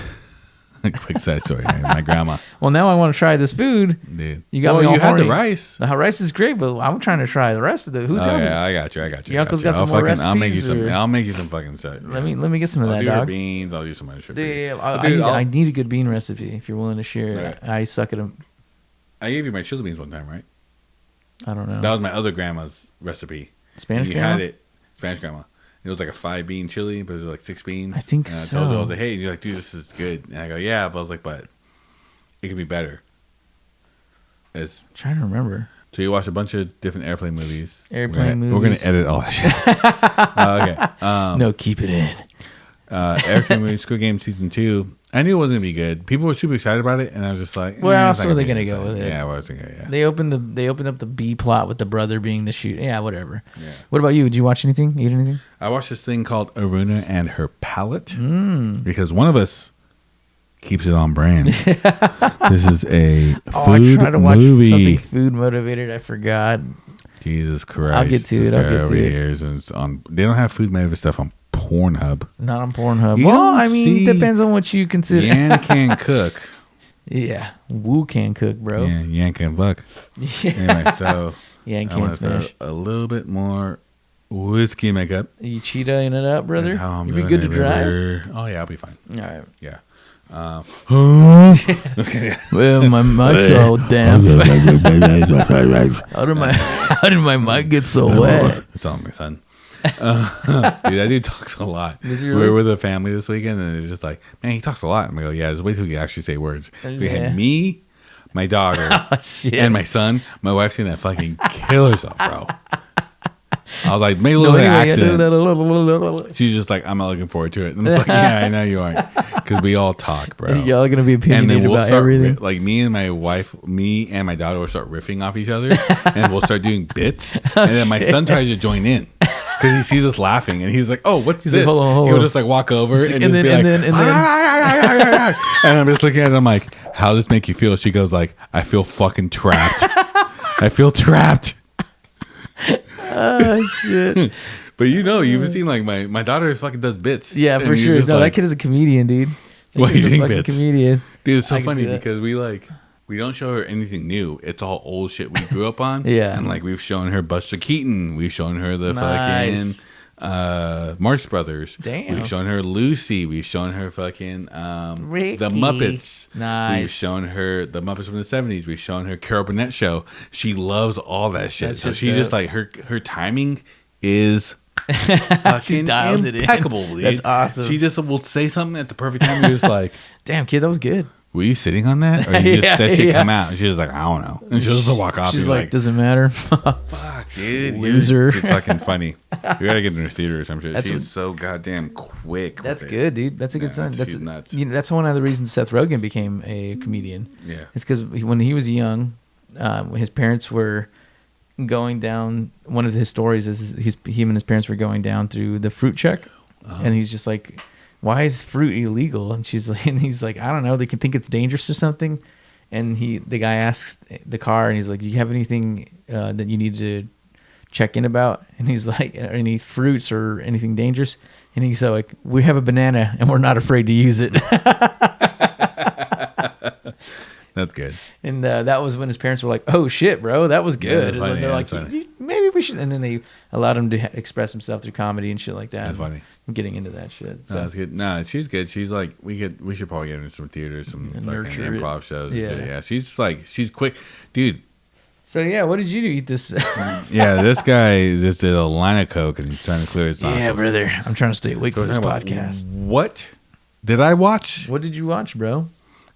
a quick side story. My grandma, Well, now I want to try this food. dude. You got me all you had the horny. rice. The rice is great, but I'm trying to try the rest of the. Who's Oh helping? yeah, I got you. Your uncle's got some more I'll make you recipes, some. or- I'll make you some fucking stuff. Let me get some of I'll that, do your dog. beans. I'll do some other shit. for you. Dude, I Dude, need a good bean recipe if you're willing to share. Right. I suck at them. I gave you my chili beans one time, right? I don't know. That was my other grandma's recipe. Spanish And you grandma? had it, Spanish grandma. It was like a 5-bean chili, but it was like 6 beans. I think and I told her, I so. was like, hey, and you're like, dude, this is good. And I go, yeah, but I was like, but it could be better. I'm trying to remember. So you watch a bunch of different airplane movies. Airplane We're going movies. to edit all that shit. Okay. No, keep it in. Airplane movie, Squid Game season 2. I knew it wasn't going to be good. People were super excited about it, and I was just like, Where else it's not were they be gonna good. go with it? Yeah, where else they gonna go? Yeah. They opened up the B plot with the brother being the shoot. Yeah, whatever. Yeah. What about you? Did you watch anything? Eat anything? I watched this thing called Aruna and Her Palette Mm. because one of us keeps it on brand. This is a I food tried to watch movie. something food motivated. I forgot. Jesus Christ! I'll get to this it, I'll guy get to over it. here is on. They don't have food motivated stuff on Pornhub. Not on Pornhub. You Well, don't I mean, see- depends on what you consider. Yan can cook. Yeah, Woo can cook, bro. Yeah, Yan can fuck. Yeah, Anyway, so yeah, I can want to throw smash. a little bit more whiskey makeup. Are you cheetahing it up, brother? How I'm You be doing good to it, drive. brother. Oh yeah, I'll be fine. All right. Yeah. Just kidding. Well, my mic's all damp. How did my mic get so wet? It's all my son. Dude, that dude talks a lot. Does he We really? were with a family this weekend, and it's just like, man, he talks a lot. And we go, yeah, just wait till we can actually say words. We Yeah. had me, my daughter, Shit. and my son. My wife's gonna fucking kill herself, bro. I was like, maybe a little accident. She's just like, I'm not looking forward to it. And it's like, yeah, I know you aren't, because we all talk, bro. Y'all are gonna be And opinionated then we'll about start everything. like me and my my daughter will start riffing off each other, and we'll start doing bits. And then my son tries to join in because he sees us laughing, and he's like, "Oh, what's this?" like, "Hold on, hold He'll on." just like walk over and And just then- be and like, then- and I'm just looking at it. I'm like, "How does this make you feel?" She goes like, "I feel fucking trapped. I feel trapped." Oh shit! But you've seen like my daughter fucking does bits. Yeah, and for you're sure. just No, like, that kid is a comedian, dude. That What do kid's you a think, fucking Bits? comedian. Dude, it's so I can funny see that. because we don't show her anything new. It's all old shit we grew up on. Yeah. And like we've shown her Buster Keaton. We've shown her the Nice. fucking Marx Brothers. Damn. We've shown her Lucy. We've shown her fucking Ricky. the Muppets. Nice. We've shown her the Muppets from the 70s. We've shown her Carol Burnett show. She loves all that shit. That's so just she's just dope. like her timing is fucking dialed it in. impeccable, dude. That's awesome. She just will say something at the perfect time. You're just like, Damn, kid, that was good. were you sitting on that? Or you just, Yeah, that shit yeah. come out? And she's like, I don't know. And she'll just walk off. She's and be like, doesn't matter. fuck, dude. Loser. She's fucking funny. We got to get in her theater or some shit. That's She's what- so goddamn quick. That's with it. good, dude. That's a good Yeah, sign. That's she's nuts. that's one of the reasons Seth Rogen became a comedian. Yeah. It's because when he was young, his parents were going down. One of his stories is him and his parents were going down through the fruit check, and he's just like, "Why is fruit illegal?" And he's like, "I don't know. They can think it's dangerous or something." And the guy asks the car, and he's like, "Do you have anything that you need to check in about?" And he's like, "Any fruits or anything dangerous?" And he's so like, "We have a banana, and we're not afraid to use it." That's good. And that was when his parents were like, "Oh shit, bro, that was good." that's And funny, they're yeah, like, that's funny. "Maybe we should." And then they allowed him to express himself through comedy and shit like that. That's funny. I'm getting into that shit. No, that's good. No, she's good. She's like, we should probably get her in some theaters, some fucking nurture it. improv shows. Yeah. And shit. Yeah. She's quick. Dude, So yeah, what did you do? Eat this? yeah, this guy just did a line of coke and he's trying to clear his nostrils. Yeah, brother. I'm trying to stay awake So for this we're talking about podcast. What did I watch? What did you watch, bro?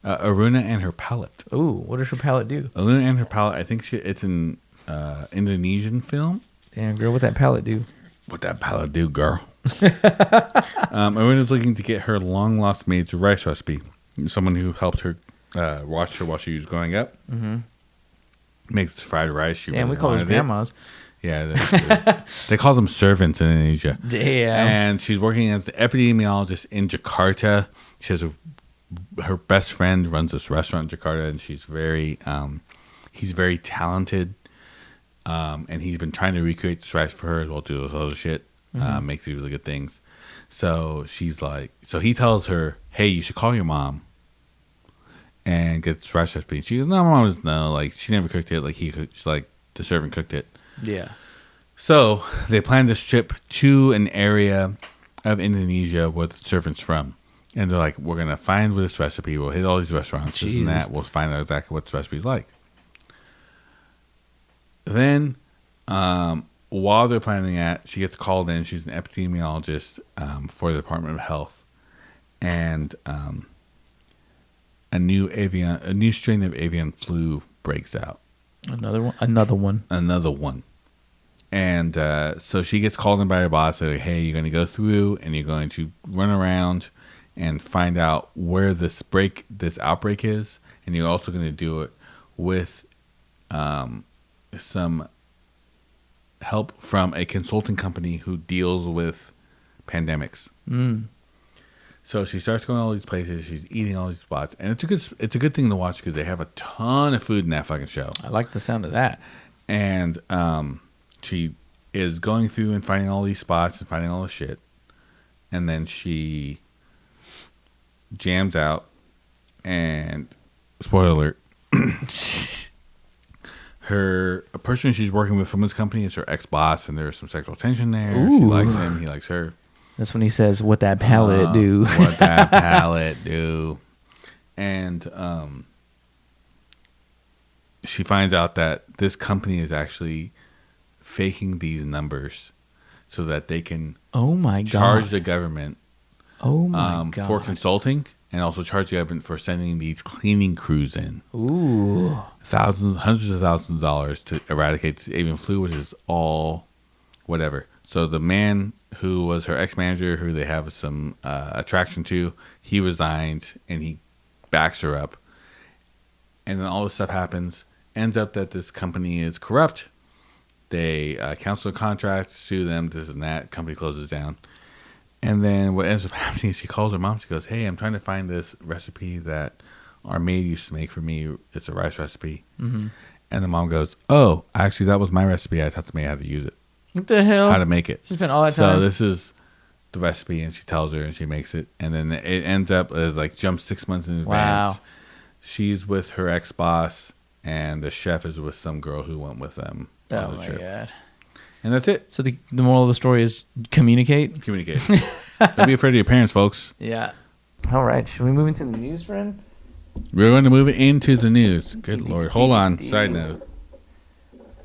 Aruna and Her Palette. Oh, what does her palate do? Aruna and Her Palette, I think it's an Indonesian film. Damn, girl, what that palate do? What that palette do, girl? Aruna's looking to get her long lost maid's rice recipe. Someone who helped her watch her while she was growing up. Mm-hmm. Makes fried rice. She Damn, really we call those wanted it. grandmas. Yeah, they call them servants in Indonesia. Damn. And she's working as the epidemiologist in Jakarta. She has her best friend runs this restaurant in Jakarta, and he's very talented. And he's been trying to recreate this rice for her as well, do those other shit, make these really good things. So she's like, so he tells her, hey, you should call your mom and get this rice recipe. She goes, no, my mom doesn't know. Like, she never cooked it. Like, he cooked, like, the servant cooked it. Yeah. So they plan this trip to an area of Indonesia where the servant's from. And they're like, we're going to find this recipe. We'll hit all these restaurants, this and that. We'll find out exactly what the recipe's like. Then, while they're planning that, she gets called in. She's an epidemiologist for the Department of Health. And a new strain of avian flu breaks out. Another one. And so she gets called in by her boss. Like, hey, you're going to go through and you're going to run around and find out where this outbreak is. And you're also going to do it with some help from a consulting company who deals with pandemics. So she starts going to all these places. She's eating all these spots, and it's a good thing to watch because they have a ton of food in that fucking show. I like the sound of that. And she is going through and finding all these spots and finding all the shit, and then she jams out. And spoiler alert. A person she's working with from this company is her ex-boss, and there's some sexual tension there. She Ooh. likes him. He likes her. That's when he says, "What that palate do?" What that palate do. And she finds out that this company is actually faking these numbers so that they can Oh my charge god. the government Oh my god. for consulting, and also charge the government for sending these cleaning crews in. Ooh. Hundreds of thousands of dollars to eradicate the avian flu, which is all whatever. So the man who was her ex-manager, who they have some attraction to, he resigns and he backs her up. And then all this stuff happens. Ends up that this company is corrupt. They cancel the contract, sue them, this and that. Company closes down. And then what ends up happening is she calls her mom. She goes, "Hey, I'm trying to find this recipe that our maid used to make for me. It's a rice recipe." Mm-hmm. And the mom goes, "Oh, actually, that was my recipe. I taught the maid how to use it, What the hell? how to make it." She spent all that So time. this is the recipe, and she tells her, and she makes it. And then it ends up like jumps 6 months in advance. Wow. She's with her ex-boss, and the chef is with some girl who went with them on Oh the my trip. god. And that's it. So the moral of the story is communicate. Communicate. Don't be afraid of your parents, folks. Yeah. All right. Should we move into the news, friend? We're going to move into the news. Good Lord. Hold on. Side note.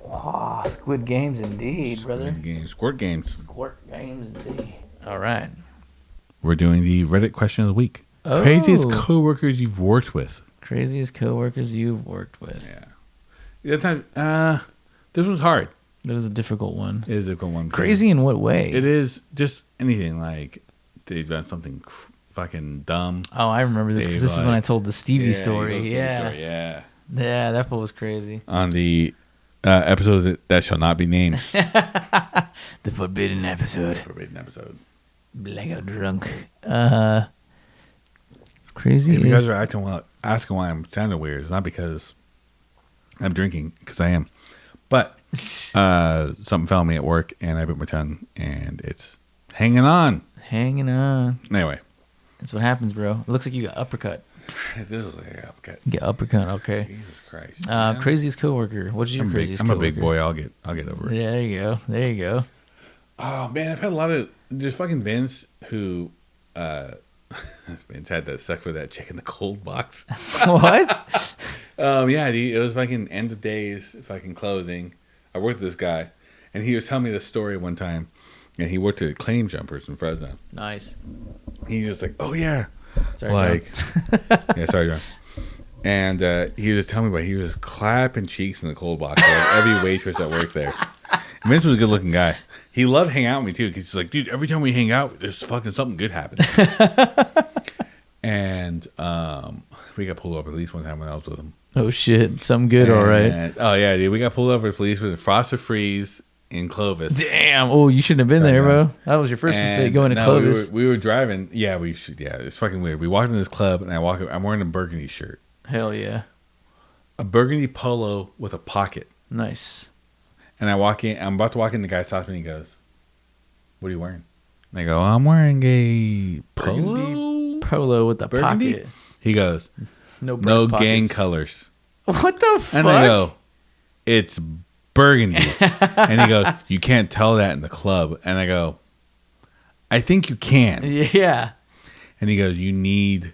Wow, Squid Games indeed, brother. Squirt games. Squirt Games indeed. All right. We're doing the Reddit question of the week. Oh. Craziest coworkers you've worked with. Craziest coworkers you've worked with. Yeah. That's not. This one's hard. That was a difficult one. It is a good one. Crazy in what way? It is just anything like they've done something fucking dumb. Oh, I remember this because They've, this is when I told the Stevie story. Yeah. Yeah. Yeah, that fool was crazy. On the episode that shall not be named. The forbidden episode. Forbidden episode. Blackout drunk. Crazy. If you guys are asking why I'm sounding weird, it's not because I'm drinking, because I am. But something fell on me at work, and I bit my tongue, and it's hanging on. Hanging on. Anyway. That's what happens, bro. It looks like you got uppercut. This is like an uppercut. You get uppercut, okay. Jesus Christ. Craziest coworker. What's your craziest I'm a coworker? big boy. I'll get over it. Yeah, there you go. There you go. Oh man, I've had a lot of there's fucking Vince who Vince had that suck for that chick in the cold box. What? Yeah, dude, it was fucking end of days, fucking closing. I worked with this guy, and he was telling me this story one time, and he worked at Claim Jumpers in Fresno. Nice. He was like, "Oh yeah," Sorry, like, John. yeah, sorry, John. And he was telling me about he was clapping cheeks in the cold box for like every waitress that worked there. And Vince was a good looking guy. He loved hanging out with me too, because he's like, "Dude, every time we hang out, there's fucking something good happening." And we got pulled over at least one time when I was with him. Oh shit, something good, all right. And- Oh yeah, dude, we got pulled over with police with a Frosted Freeze in Clovis. Damn. Oh, you shouldn't have been Sorry, there, John. bro. That was your first mistake And going to no, Clovis. We were driving. Yeah, we should. Yeah, it's fucking weird. We walked in this club, and I'm wearing a burgundy shirt, Hell yeah. a burgundy polo with a pocket. Nice. And I walk in. I'm about to walk in. The guy stops me and he goes, "What are you wearing?" And I go, "I'm wearing a polo." Burgundy polo with a Burgundy? pocket. He goes, No breast "No pockets. gang colors." What the fuck? And I go, "It's burgundy." And he goes, "You can't tell that in the club." And I go, "I think you can." Yeah. And he goes, "You need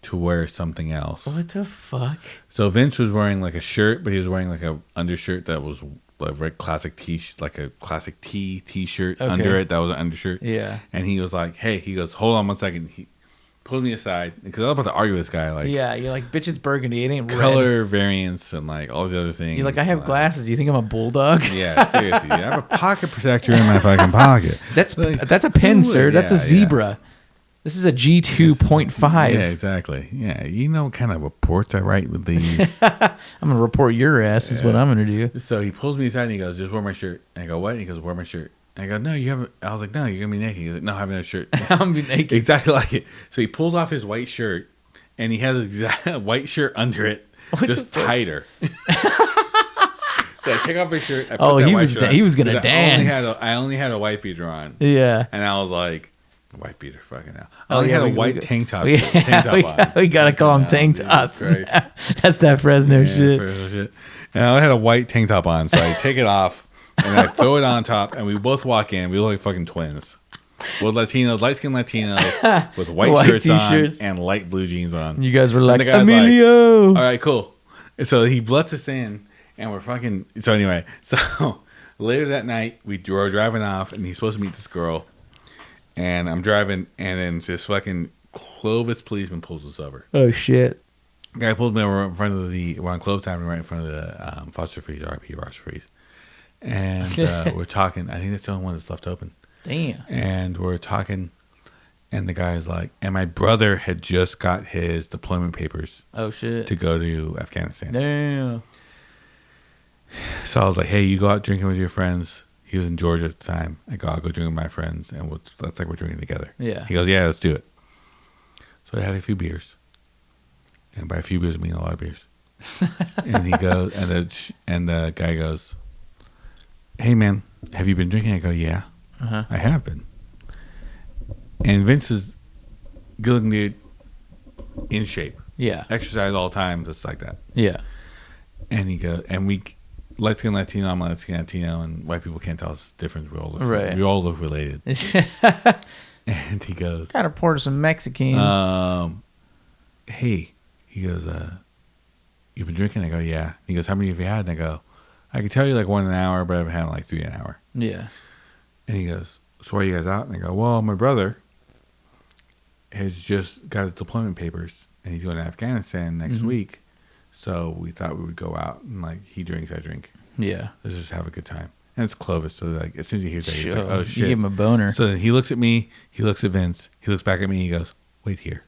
to wear something else." What the fuck? So Vince was wearing like a shirt, but he was wearing like a undershirt that was like very classic like a classic t-shirt Okay. under it. That was an undershirt. Yeah. And he was like, "Hey," he goes, "Hold on one second." He pulled me aside because I was about to argue with this guy, like, Yeah, you're like, bitch, it's burgundy. It ain't red. color variance and like all these other things. You're like, I have glasses. You think I'm a bulldog? Yeah, seriously. I have a pocket protector in my fucking pocket. That's Like, a pen, who sir. would- That's a yeah, zebra. This is a G2.5. Yeah, exactly. Yeah, you know what kind of reports I write with these. I'm gonna report your ass. Is what I'm gonna do. So he pulls me aside and he goes, "Just wear my shirt." And I go, "What?" And he goes, "Wear my shirt." And I go, "No, you haven't." I was like, "No, you're gonna be naked." He's like, "No, I have no shirt." I'm gonna be naked. Exactly like it. So he pulls off his white shirt, and he has a exact white shirt under it, What just the fuck? tighter. So I take off his shirt. I put Oh, that he white was shirt da- on, he was gonna 'cause dance. I only had a white beater on, Yeah. and I was like, "White beater, fucking hell!" I Oh, only yeah, had a we- white we- tank top. We, tank top on. we gotta call them tank Jesus tops. Christ. That's that Fresno Yeah, shit. Fresno shit. And I had a white tank top on, so I take it off and I throw it on top, and we both walk in. We look like fucking twins. with Latinos, light-skinned Latinos with white, White shirts t-shirts. on and light blue jeans on. You guys were And like, the guy's Emilio. all right, cool. And so he lets us in, and we're fucking. So anyway, so later that night, we were driving off, and he's supposed to meet this girl. And I'm driving, and then this fucking Clovis policeman pulls us over. Oh, shit. Guy pulls me over in front of we're on Clovis Avenue, right in front of the Foster Freeze, RP Foster Freeze. And we're talking. I think that's the only one that's left open. Damn. And we're talking, and the guy's like, and my brother had just got his deployment papers Oh, shit. to go to Afghanistan. Damn. So I was like, hey, you go out drinking with your friends. He was in Georgia at the time. I go, I'll go drink with my friends, and that's like we're drinking together. Yeah. He goes, yeah, let's do it. So I had a few beers. And by a few beers, I mean a lot of beers. And he goes, and the guy goes, hey, man, have you been drinking? I go, yeah, I have been. And Vince is good-looking dude, in shape. Yeah. Exercise all the time, just like that. Yeah. And he goes, and we, light-skinned Latino, I'm light-skinned Latino, and white people can't tell us the difference. We all look related. And he goes, Gotta pour some Mexicans. hey, he goes, you've been drinking? I go, yeah. He goes, how many have you had? And I go, I can tell you like 1 an hour, but I've had like 3 an hour. Yeah. And he goes, so why are you guys out? And I go, well, my brother has just got his deployment papers, and he's going to Afghanistan next week. So we thought we would go out, and like he drinks, I drink. Yeah. Let's just have a good time. And it's Clovis, so like as soon as he hears that, he's like, oh shit. You gave him a boner. So then he looks at me, he looks at Vince, he looks back at me, he goes, wait here.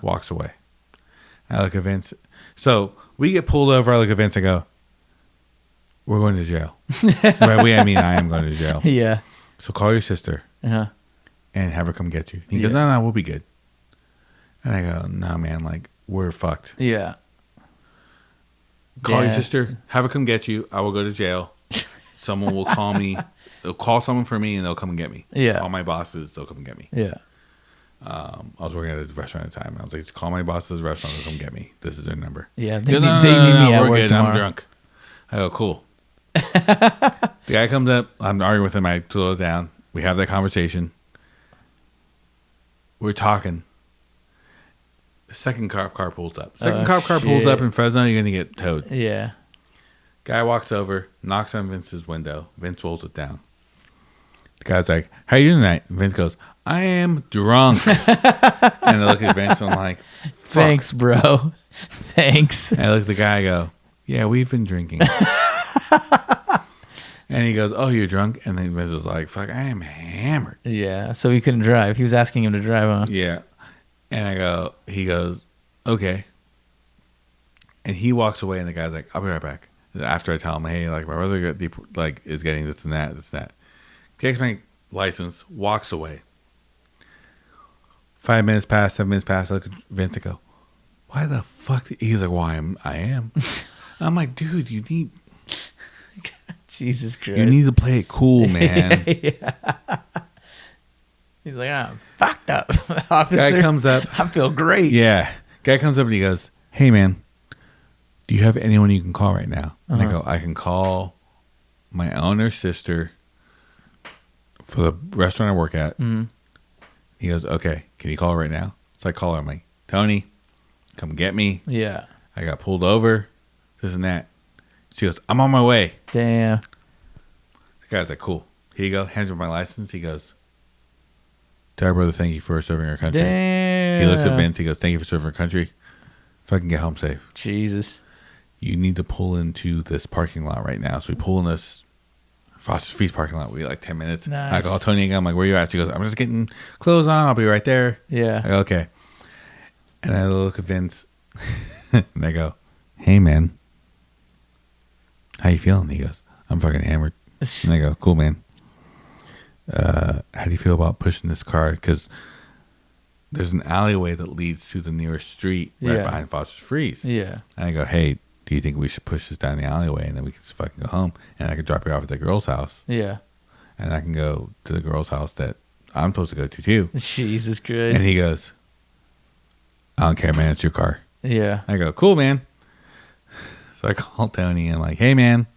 Walks away. I look at Vince. So we get pulled over, I look at Vince, I go, we're going to jail. By we, I mean I am going to jail. Yeah. So call your sister and have her come get you. He goes, no, we'll be good. And I go, no, man, like, we're fucked. Yeah. Call your sister, have her come get you. I will go to jail. Someone will call me. They'll call someone for me, and they'll come and get me. Yeah. Call my bosses, they'll come and get me. Yeah. I was working at a restaurant at the time. I was like, just call my bosses at the restaurant, they'll come get me. This is their number. Yeah. They They need me at we're work good. tomorrow. I'm drunk. I go, cool. The guy comes up. I'm arguing with him. I slow it down. We have that conversation. We're talking. The second car pulls up. Second car pulls up in Fresno, you're going to get towed. Yeah. Guy walks over, knocks on Vince's window. Vince rolls it down. The guy's like, how you doing tonight? And Vince goes, I am drunk. And I look at Vince and I'm like, fuck. Thanks, bro. Thanks. And I look at the guy, I go, yeah, we've been drinking. And he goes, oh, you're drunk? And then Vince is like, fuck, I am hammered. Yeah. So he couldn't drive. He was asking him to drive, huh? Yeah. And he goes, okay. And he walks away and the guy's like, I'll be right back. After I tell him, hey, like my brother is getting this and that. Takes my license, walks away. 5 minutes pass, 7 minutes pass. I look at Vince and go, why the fuck? He's like, well, I am. I'm like, dude, you need Jesus Christ. You need to play it cool, man. He's like, I'm fucked up, officer. Guy comes up. I feel great. Yeah. Guy comes up and he goes, hey, man, do you have anyone you can call right now? And I go, I can call my owner's sister for the restaurant I work at. Mm-hmm. He goes, okay, can you call her right now? So I call her. I'm like, Tony, come get me. Yeah. I got pulled over, this and that. She goes, I'm on my way. Damn. The guy's like, cool. Here you go. Hands me my license. He goes, tell our brother thank you for serving our country. Damn. He looks at Vince. He goes, thank you for serving our country. Fucking get home safe. Jesus. You need to pull into this parking lot right now. So we pull in this Foster's Feast parking lot. We get like 10 minutes. Nice. I call Tony again. I'm like, where you at? She goes, I'm just getting clothes on. I'll be right there. Yeah. I go, okay. And I look at Vince and I go, hey, man, how you feeling? He goes, I'm fucking hammered. And I go, cool, man. How do you feel about pushing this car? Because there's an alleyway that leads to the nearest street right behind Foster's Freeze. Yeah. And I go, hey, do you think we should push this down the alleyway and then we can just fucking go home? And I could drop you off at the girl's house. Yeah. And I can go to the girl's house that I'm supposed to go to too. Jesus Christ. And he goes, I don't care, man. It's your car. Yeah. I go, cool, man. So I call Tony and I'm like, hey, man,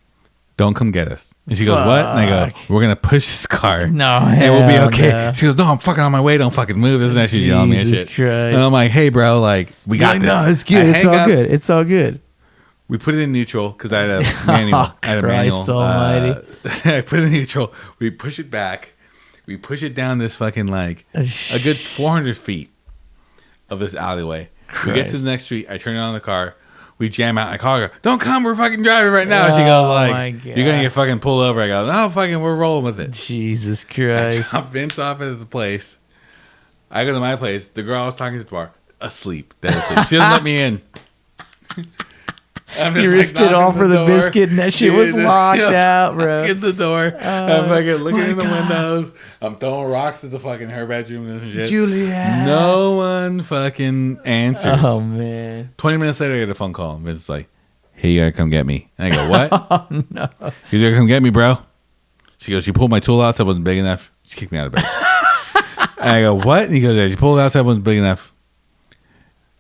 don't come get us. And she goes, what? And I go, we're going to push this car. No, and we'll be hell okay. no. She goes, no, I'm fucking on my way. Don't fucking move. Isn't that she's yelling at me and Jesus shit. Christ. And I'm like, hey, bro, like, we got Like, this. no, it's good. I It's hang all up. good. It's all good. We put it in neutral because I had a manual. I had a Christ manual. almighty. I put it in neutral. We push it back. We push it down this fucking like a good 400 feet of this alleyway. We get to Christ. the next street. I turn it on the car. We jam out. I call her. Don't come. We're fucking driving right now. She goes Oh, like, my God. you're gonna get fucking pulled over. I go, no, fucking, we're rolling with it. Jesus I Christ. drop Vince off at the place. I go to my place. The girl I was talking to at the bar, asleep, dead asleep. She doesn't let me in. I'm just You risked it all for the door. biscuit, and that shit was locked out, bro. Get the door. I'm fucking looking my in the God. windows. I'm throwing rocks at the fucking her bedroom and this and shit. Juliet. No one fucking answers. Oh, man. 20 minutes later, I get a phone call. And Vince's like, hey, you gotta come get me. And I go, what? Oh, no. You gotta come get me, bro. She goes, you pulled my tool out so it wasn't big enough. She kicked me out of bed. And I go, what? And he goes, yeah, she pulled it out so it wasn't big enough.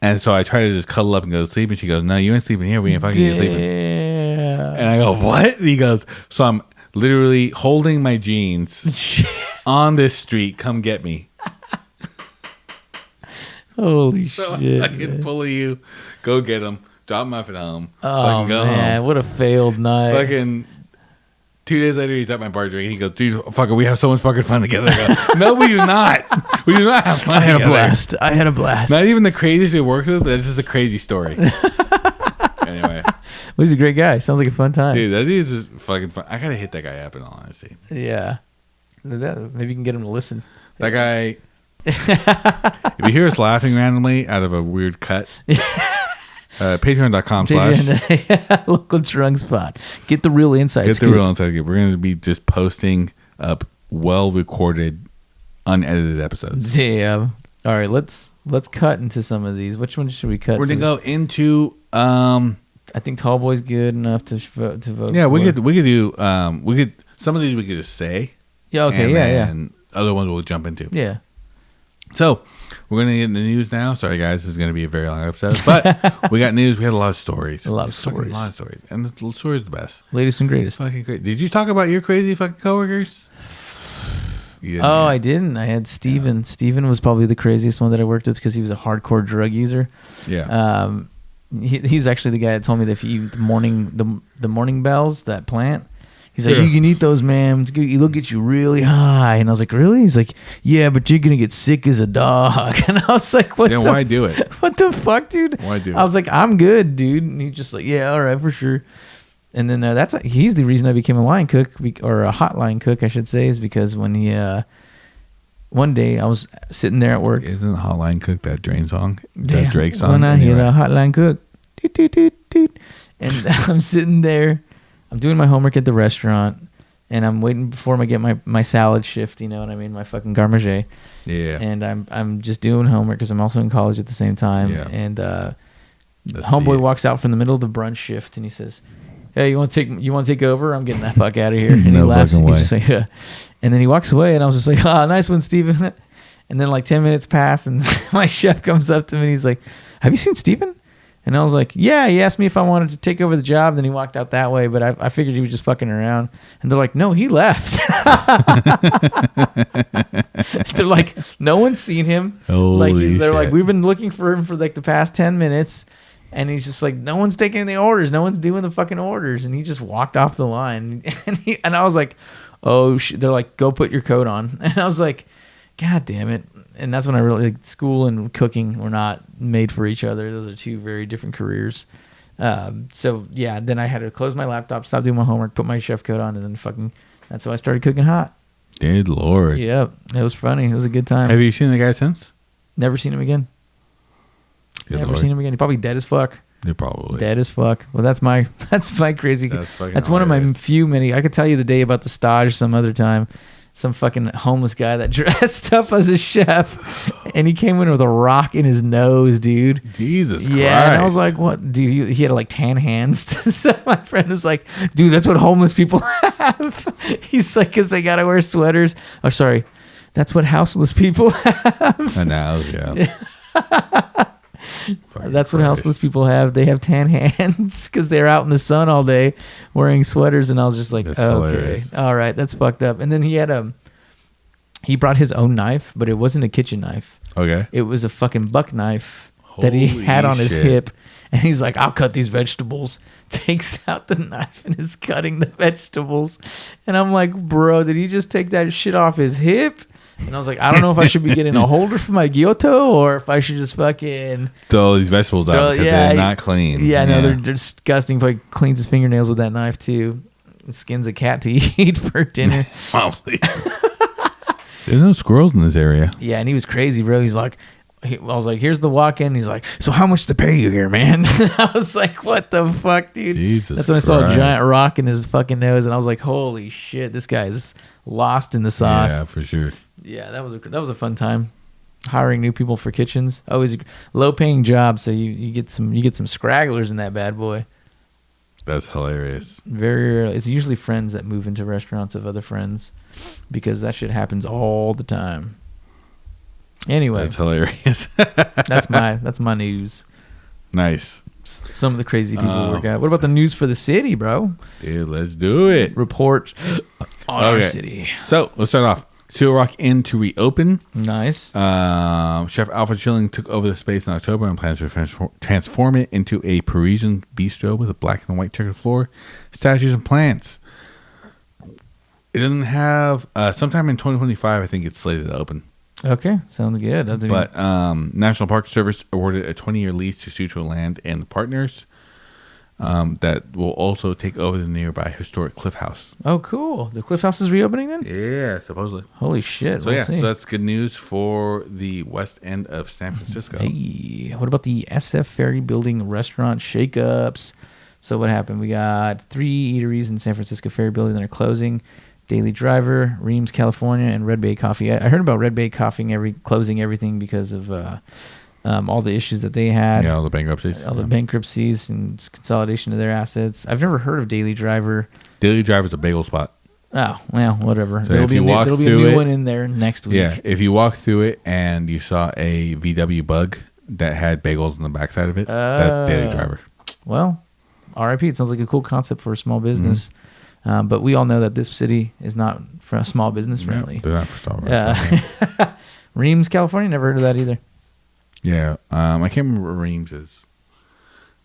And so I try to just cuddle up and go to sleep. And she goes, no, you ain't sleeping here. We ain't fucking sleeping. Damn. And I go, what? And he goes, so I'm literally holding my jeans on this street. Come get me. Holy So shit. I can man. pull you, go get him, drop him off at home. Oh, fucking go man. home. What a failed night. Fucking 2 days later, he's at my bar drinking. He goes, dude, fucker, we have so much fucking fun together. I go, no, we do not. We do not have fun I had a together. blast. I had a blast. Not even the craziest we worked with, but it's just a crazy story. Anyway, Well, he's a great guy. Sounds like a fun time. dude, that is just fucking fun. I gotta hit that guy up in all honesty. Yeah. Maybe you can get him to listen. That guy. If you hear us laughing randomly out of a weird cut, patreon.com/ Local drunk spot. Get the real insight. get the real inside. We're going to be just posting up well recorded, unedited episodes. Damn. All right, let's cut into some of these. Which one should we cut? We're to? gonna go into I think Tall Boy's good enough to vote. yeah. We for. could do some of these we could just say. Yeah. Okay. And Yeah. then other ones we'll jump into. Yeah. So we're gonna get into the news now. Sorry guys, this is gonna be a very long episode, but we got news. We had a lot of stories. A lot of It's fucking stories. A lot of stories, and the story is the best. Latest and greatest. Fucking great. Did you talk about your crazy fucking coworkers? You didn't, Oh, man. I didn't. I had Steven. Steven was probably the craziest one that I worked with because he was a hardcore drug user. Yeah. He's actually the guy that told me that if you eat the morning bells, that plant, he's like, Yeah. you can eat those, man. It's good. It'll get you really high. And I was like, really? He's like, yeah, but you're gonna get sick as a dog. And I was like, what? Then the why do it? What the fuck, dude? Why do I was like, I'm good, dude. And he's just like, yeah, all right, for sure. And then he's the reason I became a line cook, or a hotline cook, I should say, is because when he one day I was sitting there at work. Isn't Hotline Cook that Drake song? Yeah, That Drake song? When I hear Anyway. the hotline cook, doot, doot, doot, doot. And I'm sitting there, I'm doing my homework at the restaurant, and I'm waiting before I get my salad shift. You know what I mean? My fucking garde manger. Yeah. And I'm just doing homework because I'm also in college at the same time. Yeah. And Let's see homeboy it. walks out from the middle of the brunch shift, and he says, "Hey, you want to take over? I'm getting that fuck out of here." And he No laughs. fucking He's way. just like, yeah. And then he walks away, and I was just like, "Ah, nice one, Steven." And then like 10 minutes pass, and my chef comes up to me, and he's like, "Have you seen Steven?" And I was like, "Yeah." He asked me if I wanted to take over the job. Then he walked out that way, but I figured he was just fucking around. And they're like, "No, he left." They're like, "No one's seen him." Holy They're like, shit. "We've been looking for him for like the past 10 minutes." And he's just like, no one's taking any orders. No one's doing the fucking orders. And he just walked off the line. And I was like, oh, shit. They're like, go put your coat on. And I was like, God damn it. And that's when I really, like, school and cooking were not made for each other. Those are two very different careers. So, yeah, then I had to close my laptop, stop doing my homework, put my chef coat on, and then fucking, that's how I started cooking hot. Good Lord. Yep. It was funny. It was a good time. Have you seen the guy since? Never seen him again. Good Never Lord. seen him again. He's probably dead as fuck. You're probably. Dead as fuck. Well, that's my crazy. That's fucking That's one of my hilarious. many. I could tell you the day about the stage some other time. Some fucking homeless guy that dressed up as a chef, and he came in with a rock in his nose, dude. Jesus Christ. Yeah, and I was like, "What, dude?" He had like tan hands. So my friend was like, "Dude, that's what homeless people have." He's like, "Cause they gotta wear sweaters." Oh, sorry, that's what houseless people have. And now, yeah. That's what houseless people have. They have tan hands because they're out in the sun all day wearing sweaters. And I was just like, That's okay, hilarious. all right, that's fucked up. And then he brought his own knife, but it wasn't a kitchen knife. Okay. It was a fucking buck knife that he Holy had on his shit. hip. And he's like, I'll cut these vegetables. Takes out the knife and is cutting the vegetables. And I'm like, bro, did he just take that shit off his hip? And I was like, I don't know if I should be getting a holder for my Gyoto or if I should just fucking Throw all these vegetables out because they're not clean. Yeah, no, they're disgusting. He cleans his fingernails with that knife too. And skins a cat to eat for dinner. Probably. There's no squirrels in this area. Yeah, and he was crazy, bro. He's like, I was like, here's the walk-in. He's like, so how much to pay you here, man? I was like, what the fuck, dude? Jesus That's when I saw a Christ. giant rock in his fucking nose, and I was like, holy shit, this guy is lost in the sauce. Yeah, for sure. Yeah, that was a fun time. Hiring new people for kitchens, always a low-paying job, so you get some scragglers in that bad boy. That's hilarious. Very rarely. It's usually friends that move into restaurants of other friends because that shit happens all the time. Anyway, That's hilarious. that's my news. Nice. Some of the crazy people work out. What about the news for the city, bro? Dude, let's do it. Report on our Okay. city. So let's start off. Seal Rock Inn to reopen. Nice. Chef Alfred Schilling took over the space in October and plans to transform it into a Parisian bistro with a black and white checkered floor, statues, and plants. It doesn't have sometime in 2025. I think it's slated to open. Okay, sounds good. But National Park Service awarded a 20-year lease to Suto Land and the partners that will also take over the nearby historic Cliff House. oh, cool. The Cliff House is reopening then? Yeah, supposedly. Holy shit. So we'll yeah, see. so that's good news for the west end of San Francisco. Hey, what about the SF Ferry Building restaurant shakeups? So what happened? We got 3 eateries in San Francisco Ferry Building that are closing. Daily Driver, Reams, California, and Red Bay Coffee. I heard about Red Bay Coffee closing everything because of all the issues that they had. Yeah, all the bankruptcies. All the bankruptcies and consolidation of their assets. I've never heard of Daily Driver. Daily Driver's a bagel spot. Oh, well, whatever. So if you walk there'll be a through new it- one in there next week. Yeah, if you walk through it and you saw a VW Bug that had bagels on the backside of it, that's Daily Driver. Well, RIP. It sounds like a cool concept for a small business. Mm-hmm. But we all know that this city is not for a small business friendly. They're not for Starbucks. Reams, California. Never heard of that either. Yeah, I can't remember what Reams is.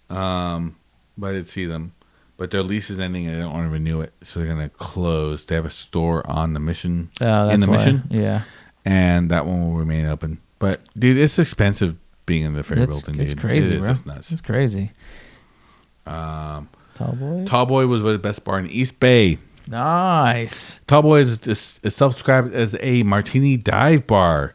But I did see them. But their lease is ending and they don't want to renew it, so they're gonna close. They have a store on the Mission Oh, that's in the why. Mission, Yeah. and that one will remain open. But dude, it's expensive being in the ferry building. It's Dude. crazy, It's bro. just nuts. It's crazy. Tallboy. Tallboy was voted best bar in East Bay. Nice. Tallboy is self-described as a martini dive bar.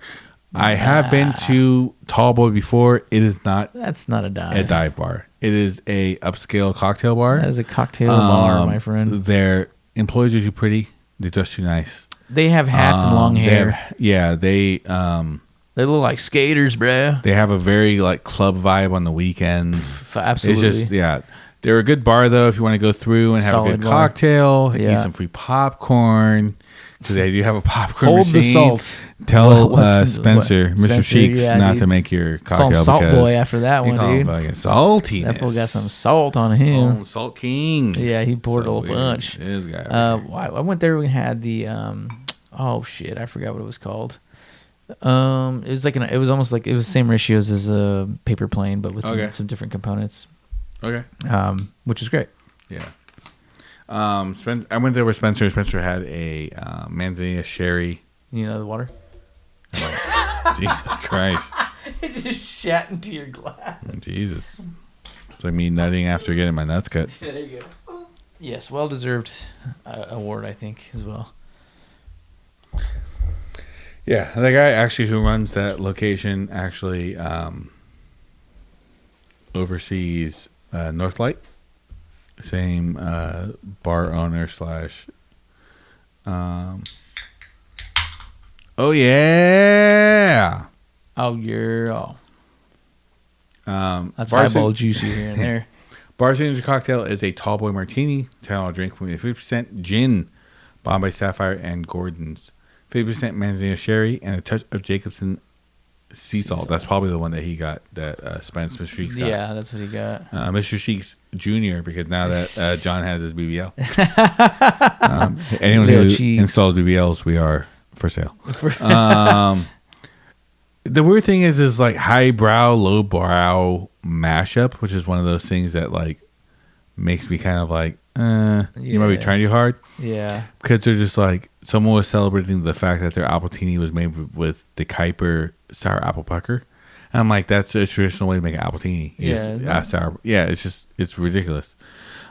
I have been to Tallboy before. It is not That's not a dive. a dive bar. It is a upscale cocktail bar. That is a cocktail bar, my friend. Their employees are too pretty. They're just too nice. They have hats and long They hair. have- they They look like skaters, bro. they have a very like club vibe on the weekends. Absolutely. It's just they're a good bar though if you want to go through and have a Solid good bar. cocktail, Yeah. eat some free popcorn. Because they do have a popcorn Hold machine. the salt. Tell What's- Spencer, what? Mr. Spencer, Cheeks, yeah, not dude. to make your Call cocktail him Salt because Boy after that you one, call him dude. fucking saltiness. That fool got some salt on him. Oh, Salt King. Yeah, he poured So a weird. bunch. This guy. I went there. We had the oh shit, I forgot what it was called. It was like it was almost like it was the same ratios as a paper plane, but with some different components. Okay. Which is great. Yeah. I went there with Spencer. Spencer had a Manzanilla Sherry. You know the water. Jesus Christ. It just shat into your glass. Jesus. It's like me nutting after getting my nuts cut. There you go. Yes, well deserved award, I think, as well. Yeah, the guy actually who runs that location actually oversees Northlight. Same bar owner slash. Oh yeah. Oh, you're that's Bar highball Sig- juicy here and there. Bar Signature Cocktail is a Tallboy Martini, $10 drink with 50% gin, Bombay Sapphire, and Gordon's. 50% Manzanilla Sherry, and a touch of Jacobson Sea salt. That's probably the one that he got. That Spence Mr. Sheeks got. Yeah, that's what he got. Mr. Sheeks Jr. Because now that John has his BBL, anyone Lil who Cheeks. installs BBLs, we are for sale. The weird thing is like highbrow, lowbrow mashup, which is one of those things that like makes me kind of like, you might be trying too hard. Yeah. Because they're just like, someone was celebrating the fact that their appletini was made with the Kuiper sour apple pucker. And I'm like, that's a traditional way to make an appletini. Sour. Yeah, it's ridiculous.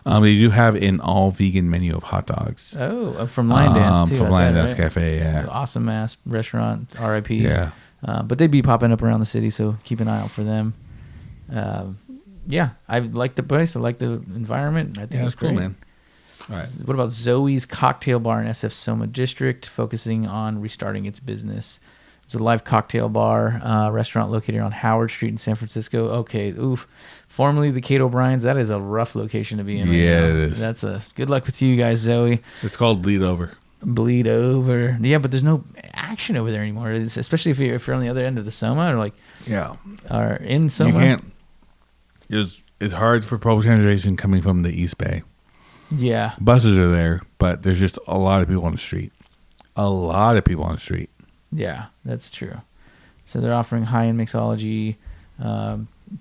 They do have an all vegan menu of hot dogs. Oh, from Lion Dance too. From Lion Dance Cafe, yeah. Awesome ass restaurant, RIP. Yeah. But they'd be popping up around the city, so keep an eye out for them. Yeah, I like the place. I like the environment. I think it's cool, great. man. All right. What about Zoe's Cocktail Bar in SF Soma District, focusing on restarting its business? It's a live cocktail bar restaurant located on Howard Street in San Francisco. Okay, oof. Formerly the Kate O'Brien's. That is a rough location to be in. Yeah, right now. it is. That's good luck with you guys, Zoe. It's called Bleed Over. Bleed over. Yeah, but there's no action over there anymore. Especially if you're on the other end of the Soma or or in Soma. You can't. It's hard for public transportation coming from the East Bay. Yeah. Buses are there, but there's just a lot of people on the street. Yeah, that's true. So they're offering high-end mixology.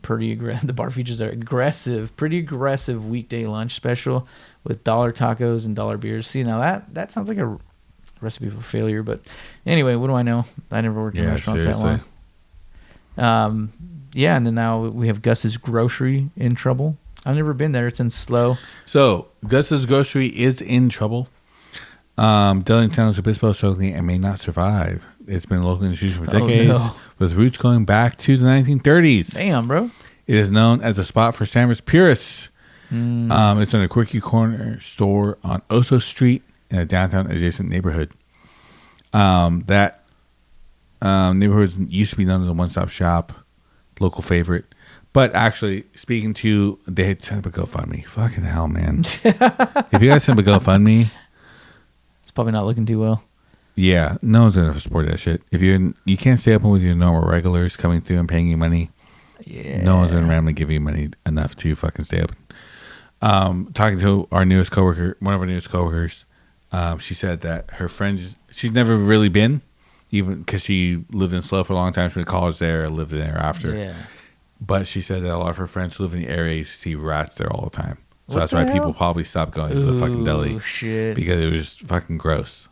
Pretty aggressive. The bar features are pretty aggressive weekday lunch special with $1 tacos and $1 beers. See, now that sounds like a recipe for failure. But anyway, what do I know? I never worked in restaurants that long. Yeah, and then now we have Gus's Grocery in trouble. I've never been there. It's in Slow. So Gus's Grocery is in trouble. Deli in San Luis Obispo is struggling and may not survive. It's been a local institution for decades, with roots going back to the 1930s. Damn, bro. It is known as a spot for sandwich purists. It's in a quickie corner store on Oso Street in a downtown adjacent neighborhood. That neighborhood used to be known as a one-stop shop, local favorite. But actually, speaking to, they had sent up a GoFundMe. Fucking hell, man. If you guys send up a GoFundMe, It's probably not looking too well. yeah, no one's gonna support that shit. If you can't stay open with your normal regulars coming through and paying you money, no one's gonna randomly give you money enough to fucking stay open. Talking to our newest coworker, one of our newest coworkers, she said that her friends, she's never really been, even because she lived in Slow for a long time. She went to college there, lived there after. Yeah. But she said that a lot of her friends who live in the area used to see rats there all the time. So What that's the why hell? people probably stopped going to the fucking deli. Ooh, shit. Because it was just fucking gross.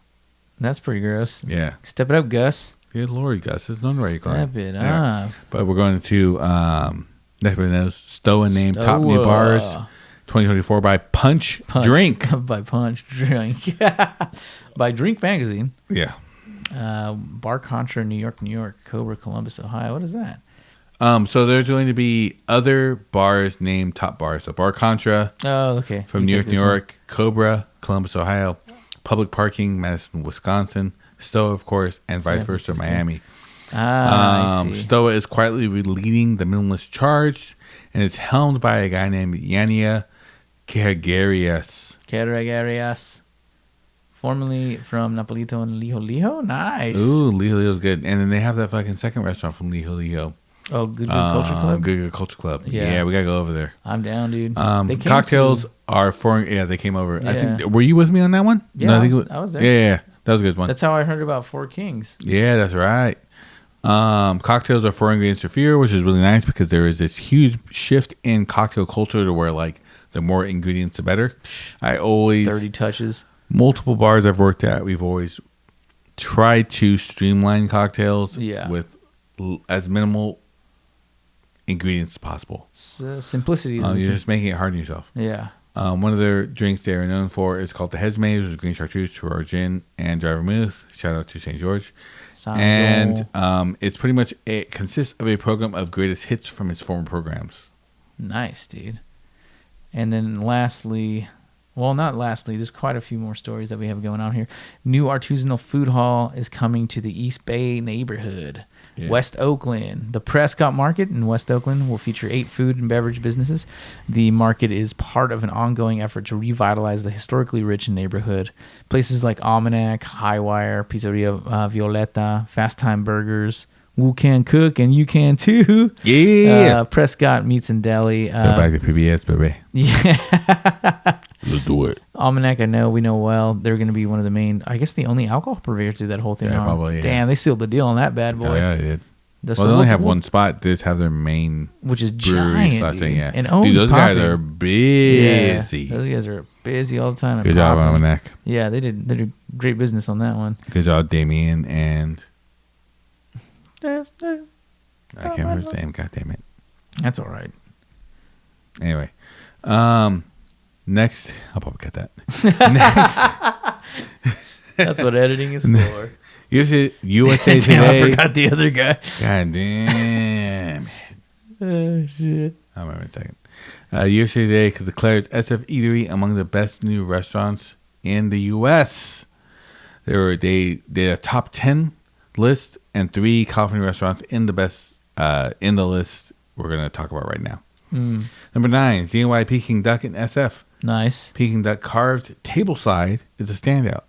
That's pretty gross. Yeah. Step it up, Gus. Good Lord, Gus. It's known where you call Step it up. But we're going to, everybody knows, Stowa named Top New Bars 2024 by Punch Drink. By Punch Drink. By Drink Magazine. Yeah. Bar Contra, New York. Cobra, Columbus, Ohio. What is that? So there's going to be other bars named Top Bars. So Bar Contra Oh, okay. from You New took York, this one. Cobra, Columbus, Ohio, Public Parking, Madison, Wisconsin, Stowa, of course, and vice San versa, Francisco. Miami. I see. Stowa is quietly leading the minimalist charge, and it's helmed by a guy named Yania Kehagarias. Caragarias. Formerly from Napolito and Liho. Nice. Ooh, Liho Liho's good. And then they have that fucking second restaurant from Liho Liho. Oh, Good Culture Club? Good Culture Club. Yeah. Yeah, we gotta go over there. I'm down, dude. They came Cocktails to- are foreign. Yeah, they came over. I Yeah. think. Were you with me on that one? Yeah, I think I was there. Yeah, that was a good one. That's how I heard about Four Kings. Yeah, that's right. Cocktails are 4 ingredients to fear, which is really nice because there is this huge shift in cocktail culture to where like the more ingredients, the better. 30 touches. Multiple bars I've worked at, we've always tried to streamline cocktails with as minimal ingredients as possible. Simplicity is You're just making it hard on yourself. Yeah. One of their drinks they are known for is called the Heads Maze, which is green chartreuse, Terroir gin, and dry vermouth. Shout out to St. George. And it's pretty much, it consists of a program of greatest hits from its former programs. Nice, dude. And then lastly, well, not lastly, there's quite a few more stories that we have going on here. New artisanal food hall is coming to the East Bay neighborhood. Yeah. West Oakland. The Prescott Market in West Oakland will feature 8 food and beverage businesses. The market is part of an ongoing effort to revitalize the historically rich neighborhood. Places like Almanac, Highwire, Pizzeria Violeta, Fast Time Burgers, Woo Can Cook, and you can too. Yeah. Prescott Meats and Deli. Go back to PBS, baby. Yeah. Let's do it. Almanac, we know well. They're going to be one of the main, I guess the only alcohol purveyor through that whole thing. Yeah, on. probably, yeah. Damn, they sealed the deal on that bad boy. Oh, yeah, they did. The Well, they only have Solo- one spot. They just have their main which is brewery giant, slash thing, dude. yeah. And Dude, owns those guys popping. are busy. Yeah, those guys are busy all the time. and Good job, popping. Almanac. Yeah, they did great business on that one. Good job, Damien, and I can't remember his name. God damn it. That's all right. Anyway, next, I'll probably cut that. Next, That's what editing is for. USA Damn, I Today. forgot the other guy. God damn. Oh, shit. I'll remember in a second. USA Today declares SF Eatery among the best new restaurants in the U.S. They did a top 10 list and 3 California restaurants in the best in the list we're going to talk about right now. Number 9, ZNY Peking Duck in SF. Nice. Peking Duck carved tableside is a standout.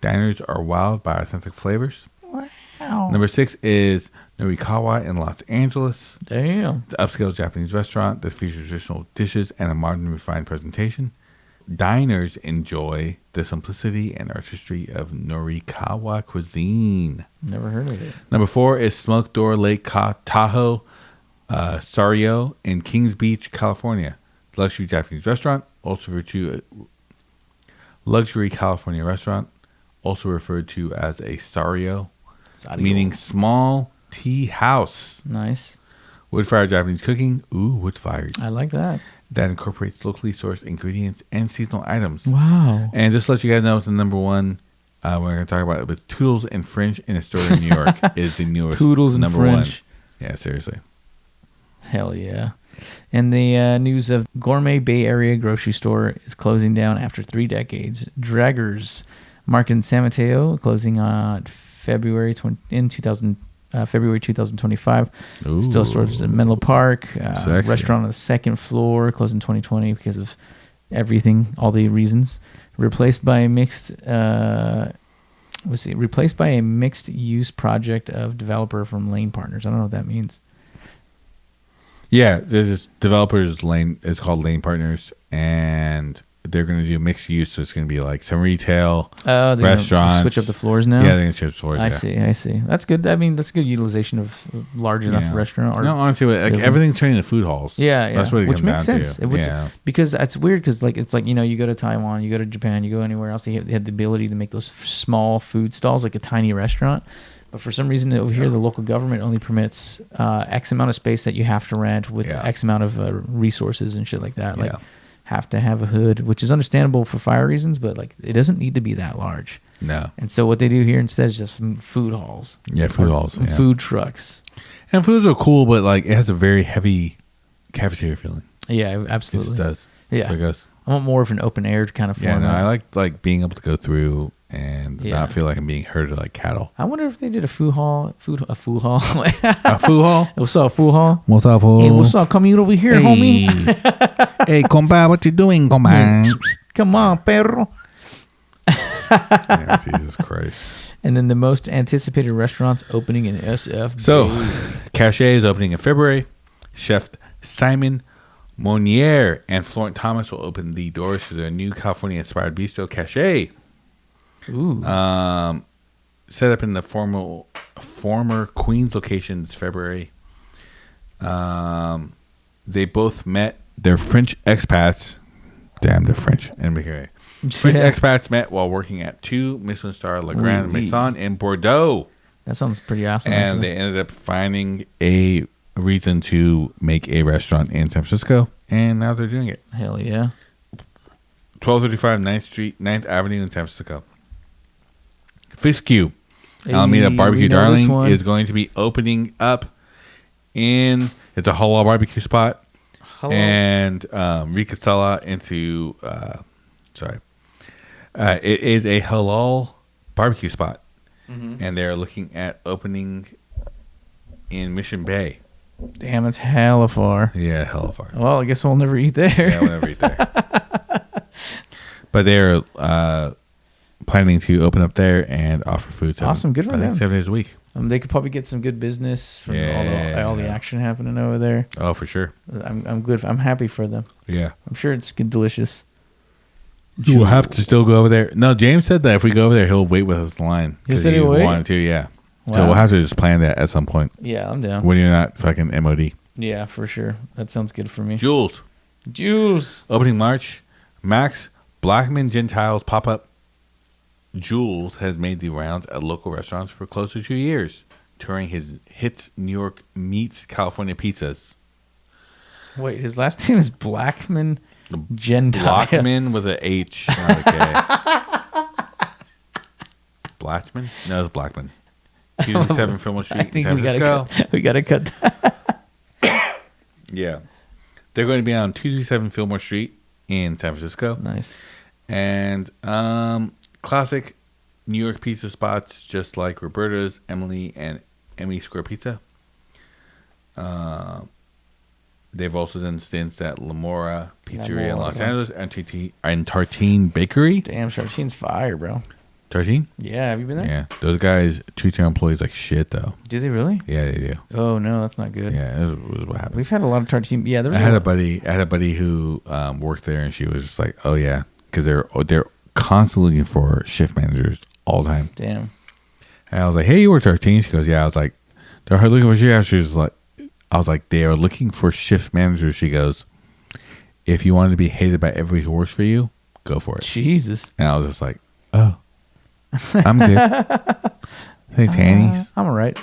Diners are wowed by authentic flavors. Wow. Number 6 is Norikawa in Los Angeles. Damn. The upscale Japanese restaurant that features traditional dishes and a modern refined presentation. Diners enjoy the simplicity and artistry of Norikawa cuisine. Never heard of it. Number 4 is Smoke Door Lake Tahoe Sario in Kings Beach, California. Luxury Japanese restaurant, also referred to luxury California restaurant, also referred to as a Sario, meaning small tea house. Nice. Wood-fired Japanese cooking. Ooh, wood-fired. I like that. That incorporates locally sourced ingredients and seasonal items. Wow. And just to let you guys know, the number one we're going to talk about with Toodles and French in Astoria, New York is the newest Toodles and number French. 1. Yeah, seriously. Hell yeah. And the news of Gourmet Bay Area grocery store is closing down after 3 decades. Draggers Market in San Mateo closing on February 2025. Ooh. Still stores in Menlo Park. Sexy. Restaurant on the 2nd floor closed in 2020 because of everything, all the reasons. Replaced by a mixed use project of developer from Lane Partners. I don't know what that means. Yeah, there's this developer's lane. It's called Lane Partners, and they're going to do mixed use. So it's going to be like some retail, They're gonna restaurants. switch up the floors now. Yeah, they're going to switch the floors. I yeah. see. That's good. I mean, that's good utilization of a large enough Yeah. restaurant. Or No, honestly, like business. everything's turning into food halls. Yeah. That's what it Which comes makes down sense. to. Yeah. Because it's weird because it's like, you go to Taiwan, you go to Japan, you go anywhere else, they have the ability to make those small food stalls like a tiny restaurant. But for some reason over here, the local government only permits X amount of space that you have to rent with X amount of resources and shit like that. Like have to have a hood, which is understandable for fire reasons, but like it doesn't need to be that large. No. And so what they do here instead is just food halls. Yeah, food halls. And yeah. food trucks. And foods are cool, but like it has a very heavy cafeteria feeling. Yeah, It absolutely. just does. Yeah. There it goes. I want more of an open air kind of Yeah, format. no, I like being able to go through and Yeah. not feel like I'm being herded like cattle. I wonder if they did a food hall. A food hall? What's up, food hall? What's up, Hey, what's up? Come here over here, homie. Hey, compa, what you doing, compa? Come on, perro. Yeah, Jesus Christ. And then the most anticipated restaurants opening in SF. So, Bay. Cachet is opening in February. Chef Simon Monier and Florent Thomas will open the doors to their new California-inspired bistro, Cachet. Ooh. Set up in the former Queens location this February. They both met their French expats. Damn, they're French. Anyway, French expats met while working at 2 Michelin star Le Grand Ooh, Maison in Bordeaux. That sounds pretty awesome. And actually. they ended up finding a reason to make a restaurant in San Francisco. And now they're doing it. Hell yeah. 1235 9th Avenue in San Francisco. Fiskew, Alameda Hey, Barbecue we know this Darling one. is going to be opening up it's a halal barbecue spot. Hello. And Ricasella into, it is a halal barbecue spot. Mm-hmm. And they're looking at opening in Mission Bay. Damn, it's hella far. Yeah, hella far. Well, I guess we'll never eat there. Yeah, we'll never eat there. But they're planning to open up there and offer food. Awesome, good for them. 7 days a week. They could probably get some good business from all the action happening over there. Oh, for sure. I'm good. I'm happy for them. Yeah. I'm sure it's good, delicious. You will have to still go over there. No, James said that if we go over there, he'll wait with us in line. He said he'll wait? Wanted to, yeah. So Wow. we'll have to just plan that at some point Yeah, I'm down. when you're not fucking MOD. Yeah, for sure. That sounds good for me. Jules. Jules. Opening March. Max Blackman Gentiles pop-up. Jules has made the rounds at local restaurants for close to 2 years, touring his hits New York meets California pizzas. Wait, his last name is Blackman Gentile. Blackman with an H, not a K. Blackman? No, it's Blackman. 227 Fillmore Street, I think San we gotta Francisco. cut. We gotta cut that. Yeah. They're going to be on 227 Fillmore Street in San Francisco. Nice. And classic New York pizza spots, just like Roberta's, Emily, and Emmy Square Pizza. They've also done stints at La Mora Pizzeria in Los Angeles and Tartine Bakery. Damn, Shartine's fire, bro. Tartine? Yeah, have you been there? Yeah. Those guys treat their employees like shit, though. Do they really? Yeah, they do. Oh no, that's not good. Yeah, it was what happened. We've had a lot of tartine. Yeah, there was I had a buddy who worked there, and she was just like, "Oh yeah," because they're constantly looking for shift managers all the time. Damn. And I was like, "Hey, you work Tartine?" She goes, "Yeah." I was like, "They're looking for shift." She was like, "I was like, they are looking for shift managers." She goes, "If you want to be hated by everybody who works for you, go for it." Jesus. And I was just like, "Oh, I'm good. Thanks, Hannies." I'm alright.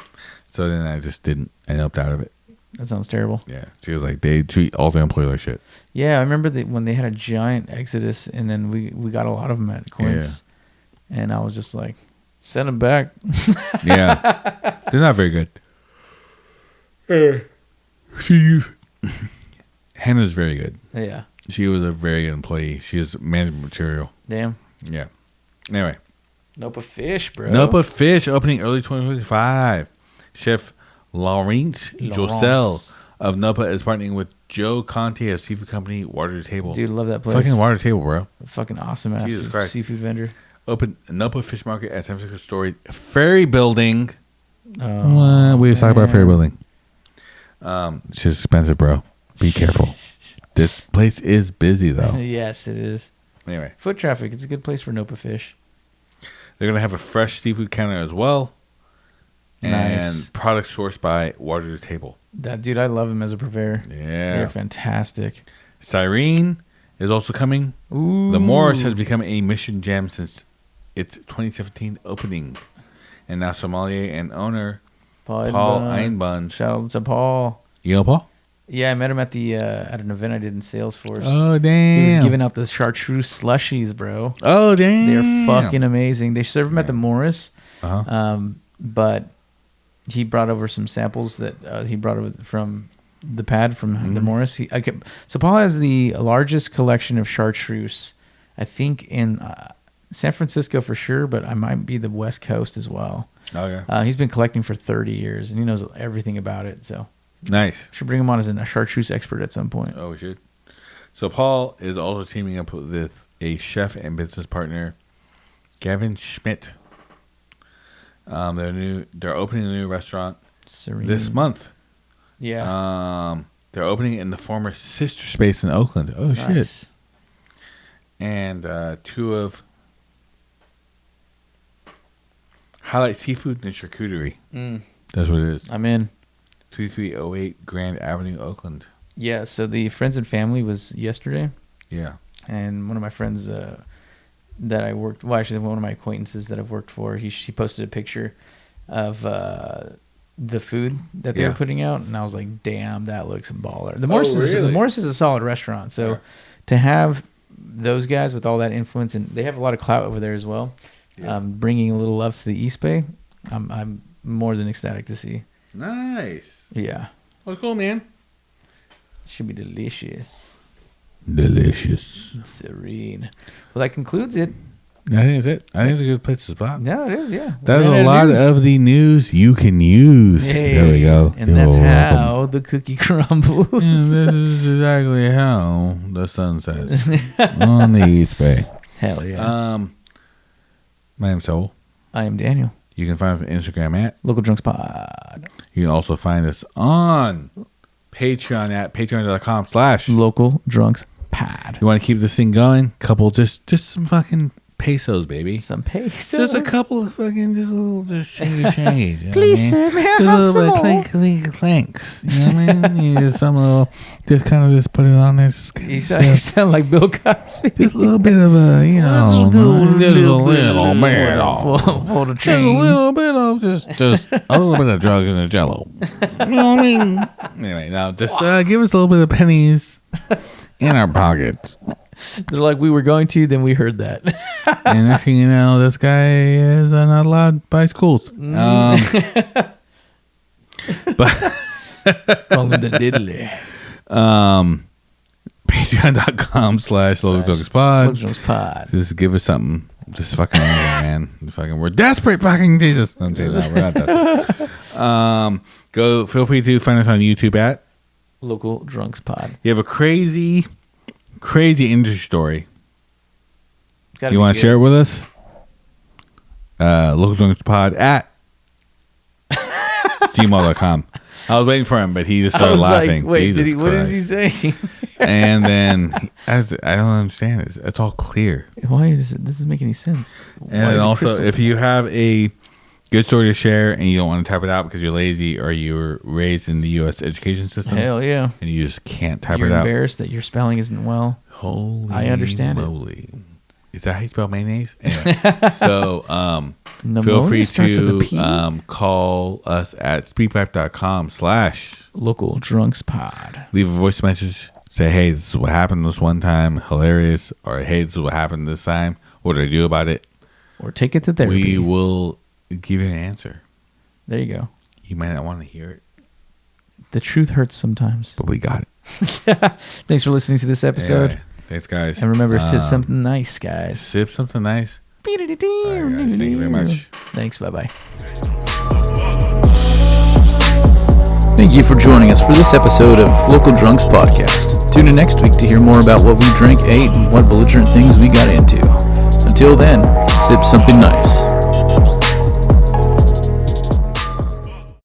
So then I just didn't. I opted out of it. That sounds terrible. Yeah, she was like, they treat all their employees like shit. Yeah, I remember when they had a giant exodus, and then we got a lot of them at Quince, and I was just like, send them back. Yeah, they're not very good. Hannah's very good. Yeah. She was a very good employee. She is management material. Damn. Yeah. Anyway. Nope, a fish, bro. Nope, a fish opening early 2025. Chef Laurence Josel of Nopa is partnering with Joe Conte of Seafood Company Water to Table. Dude, love that place. Fucking Water to Table, bro. Fucking awesome ass Jesus Christ. seafood vendor. Open Nopa Fish Market at San Francisco Story Ferry Building. Oh, We just talked about Ferry Building. It's just expensive, bro. Be careful. This place is busy, though. Yes, it is. Anyway. Foot traffic. It's a good place for Nopa fish. They're going to have a fresh seafood counter as well. Nice. And products sourced by Water to Table. That dude, I love him as a purveyor. Yeah. They're fantastic. Cyrene is also coming. Ooh. The Morris has become a mission gem since its 2017 opening. And now sommelier and owner Paul Einbund. Shout out to Paul. You know Paul? Yeah, I met him at an event I did in Salesforce. Oh, damn. He was giving out the chartreuse slushies, bro. Oh, damn. They're fucking amazing. They serve them at the Morris. Uh-huh. But he brought over some samples that he brought over from the pad from the Morris. So Paul has the largest collection of chartreuse, I think, in San Francisco for sure, but I might be the West Coast as well. Oh, yeah. He's been collecting for 30 years, and he knows everything about it. So Nice. should bring him on as a chartreuse expert at some point. Oh, we should. So Paul is also teaming up with a chef and business partner, Gavin Schmidt. They're opening a new restaurant Serene. this month. Yeah. They're opening in the former Sister Space in Oakland. Oh, Nice. shit. And two of Highlight Seafood and Charcuterie. That's what it is. I'm in. 2308 Grand Avenue, Oakland. Yeah, so the Friends and Family was yesterday, Yeah. and one of my friends that I worked, well, actually one of my acquaintances that I've worked for, she posted a picture of the food that they were putting out, and I was like, damn, that looks baller. The Morris is a solid restaurant, so to have those guys with all that influence, and they have a lot of clout over there as well, bringing a little love to the East Bay, I'm more than ecstatic to see. Nice. Yeah. What's cool, man? Should be delicious. Delicious. Serene. Well, that concludes it. I think that's it. I think it's a good place to spot. No, it is, yeah. That is We're a out lot news. of the news you can use. Hey, There we go. And that's You're how the cookie crumbles. welcome. This is exactly how the sun sets on the East Bay. Hell yeah. My name's Saul. I am Daniel. You can find us on Instagram at Local Drunks Pod. You can also find us on Patreon at patreon.com/ Local Drunks Pod. You want to keep this thing going? Couple, just some fucking pesos, baby. Some pesos. Just a couple of fucking, just a little, just change. You know Please, what I mean? sir, may I Just a have little some bit of more? clanks. You know what I mean? You just some little, just kind of just put it on there. Just, You sound like Bill Cosby. just a little bit of a, you know, just a little bit of Full of just a little bit of just a little bit of drugs in the Jello. You know what I mean? Anyway, now just give us a little bit of pennies in our pockets. They're like, we were going to, then we heard that. And next thing you know, this guy is not allowed by schools. But Call him the diddly. Patreon.com/localdrunkspod. Local Drunks Pod. Just give us something. Just fucking man. We're desperate, fucking Jesus. I'm saying no, we're not desperate. Feel free to find us on YouTube at Local Drunks Pod. You have a crazy industry story. Gotta You be want to good. share it with us? Localdrunkspod at gmail.com. I was waiting for him, but he just I started was laughing. like, wait, Jesus what is he Christ. saying? And then I don't understand it. It's all clear. Why does it? This doesn't make any sense. Why And is it also, crystal? if you have a good story to share and you don't want to type it out because you're lazy or you were raised in the U.S. education system, Hell yeah. and you just can't type You're it out. embarrassed that your spelling isn't well. Holy I understand it. moly. Is that how you spell mayonnaise? Anyway, so Pneumonia feel free starts with a P? to call us at speakpipe.com/ Local Drunks Pod. leave a voice message. Say, hey, this is what happened this one time. Hilarious. Or, hey, this is what happened this time. What do I do about it? Or take it to therapy. We will give you an answer. There you go. You might not want to hear it, The truth hurts sometimes. but we got it. Thanks for listening to this episode. Anyway, thanks, guys. And remember, sip something nice, guys. Sip something nice. All right, guys. Thank you very much. Thanks. Bye-bye. Thank you for joining us for this episode of Local Drunks Podcast. Tune in next week to hear more about what we drank, ate, and what belligerent things we got into. Until then, sip something nice.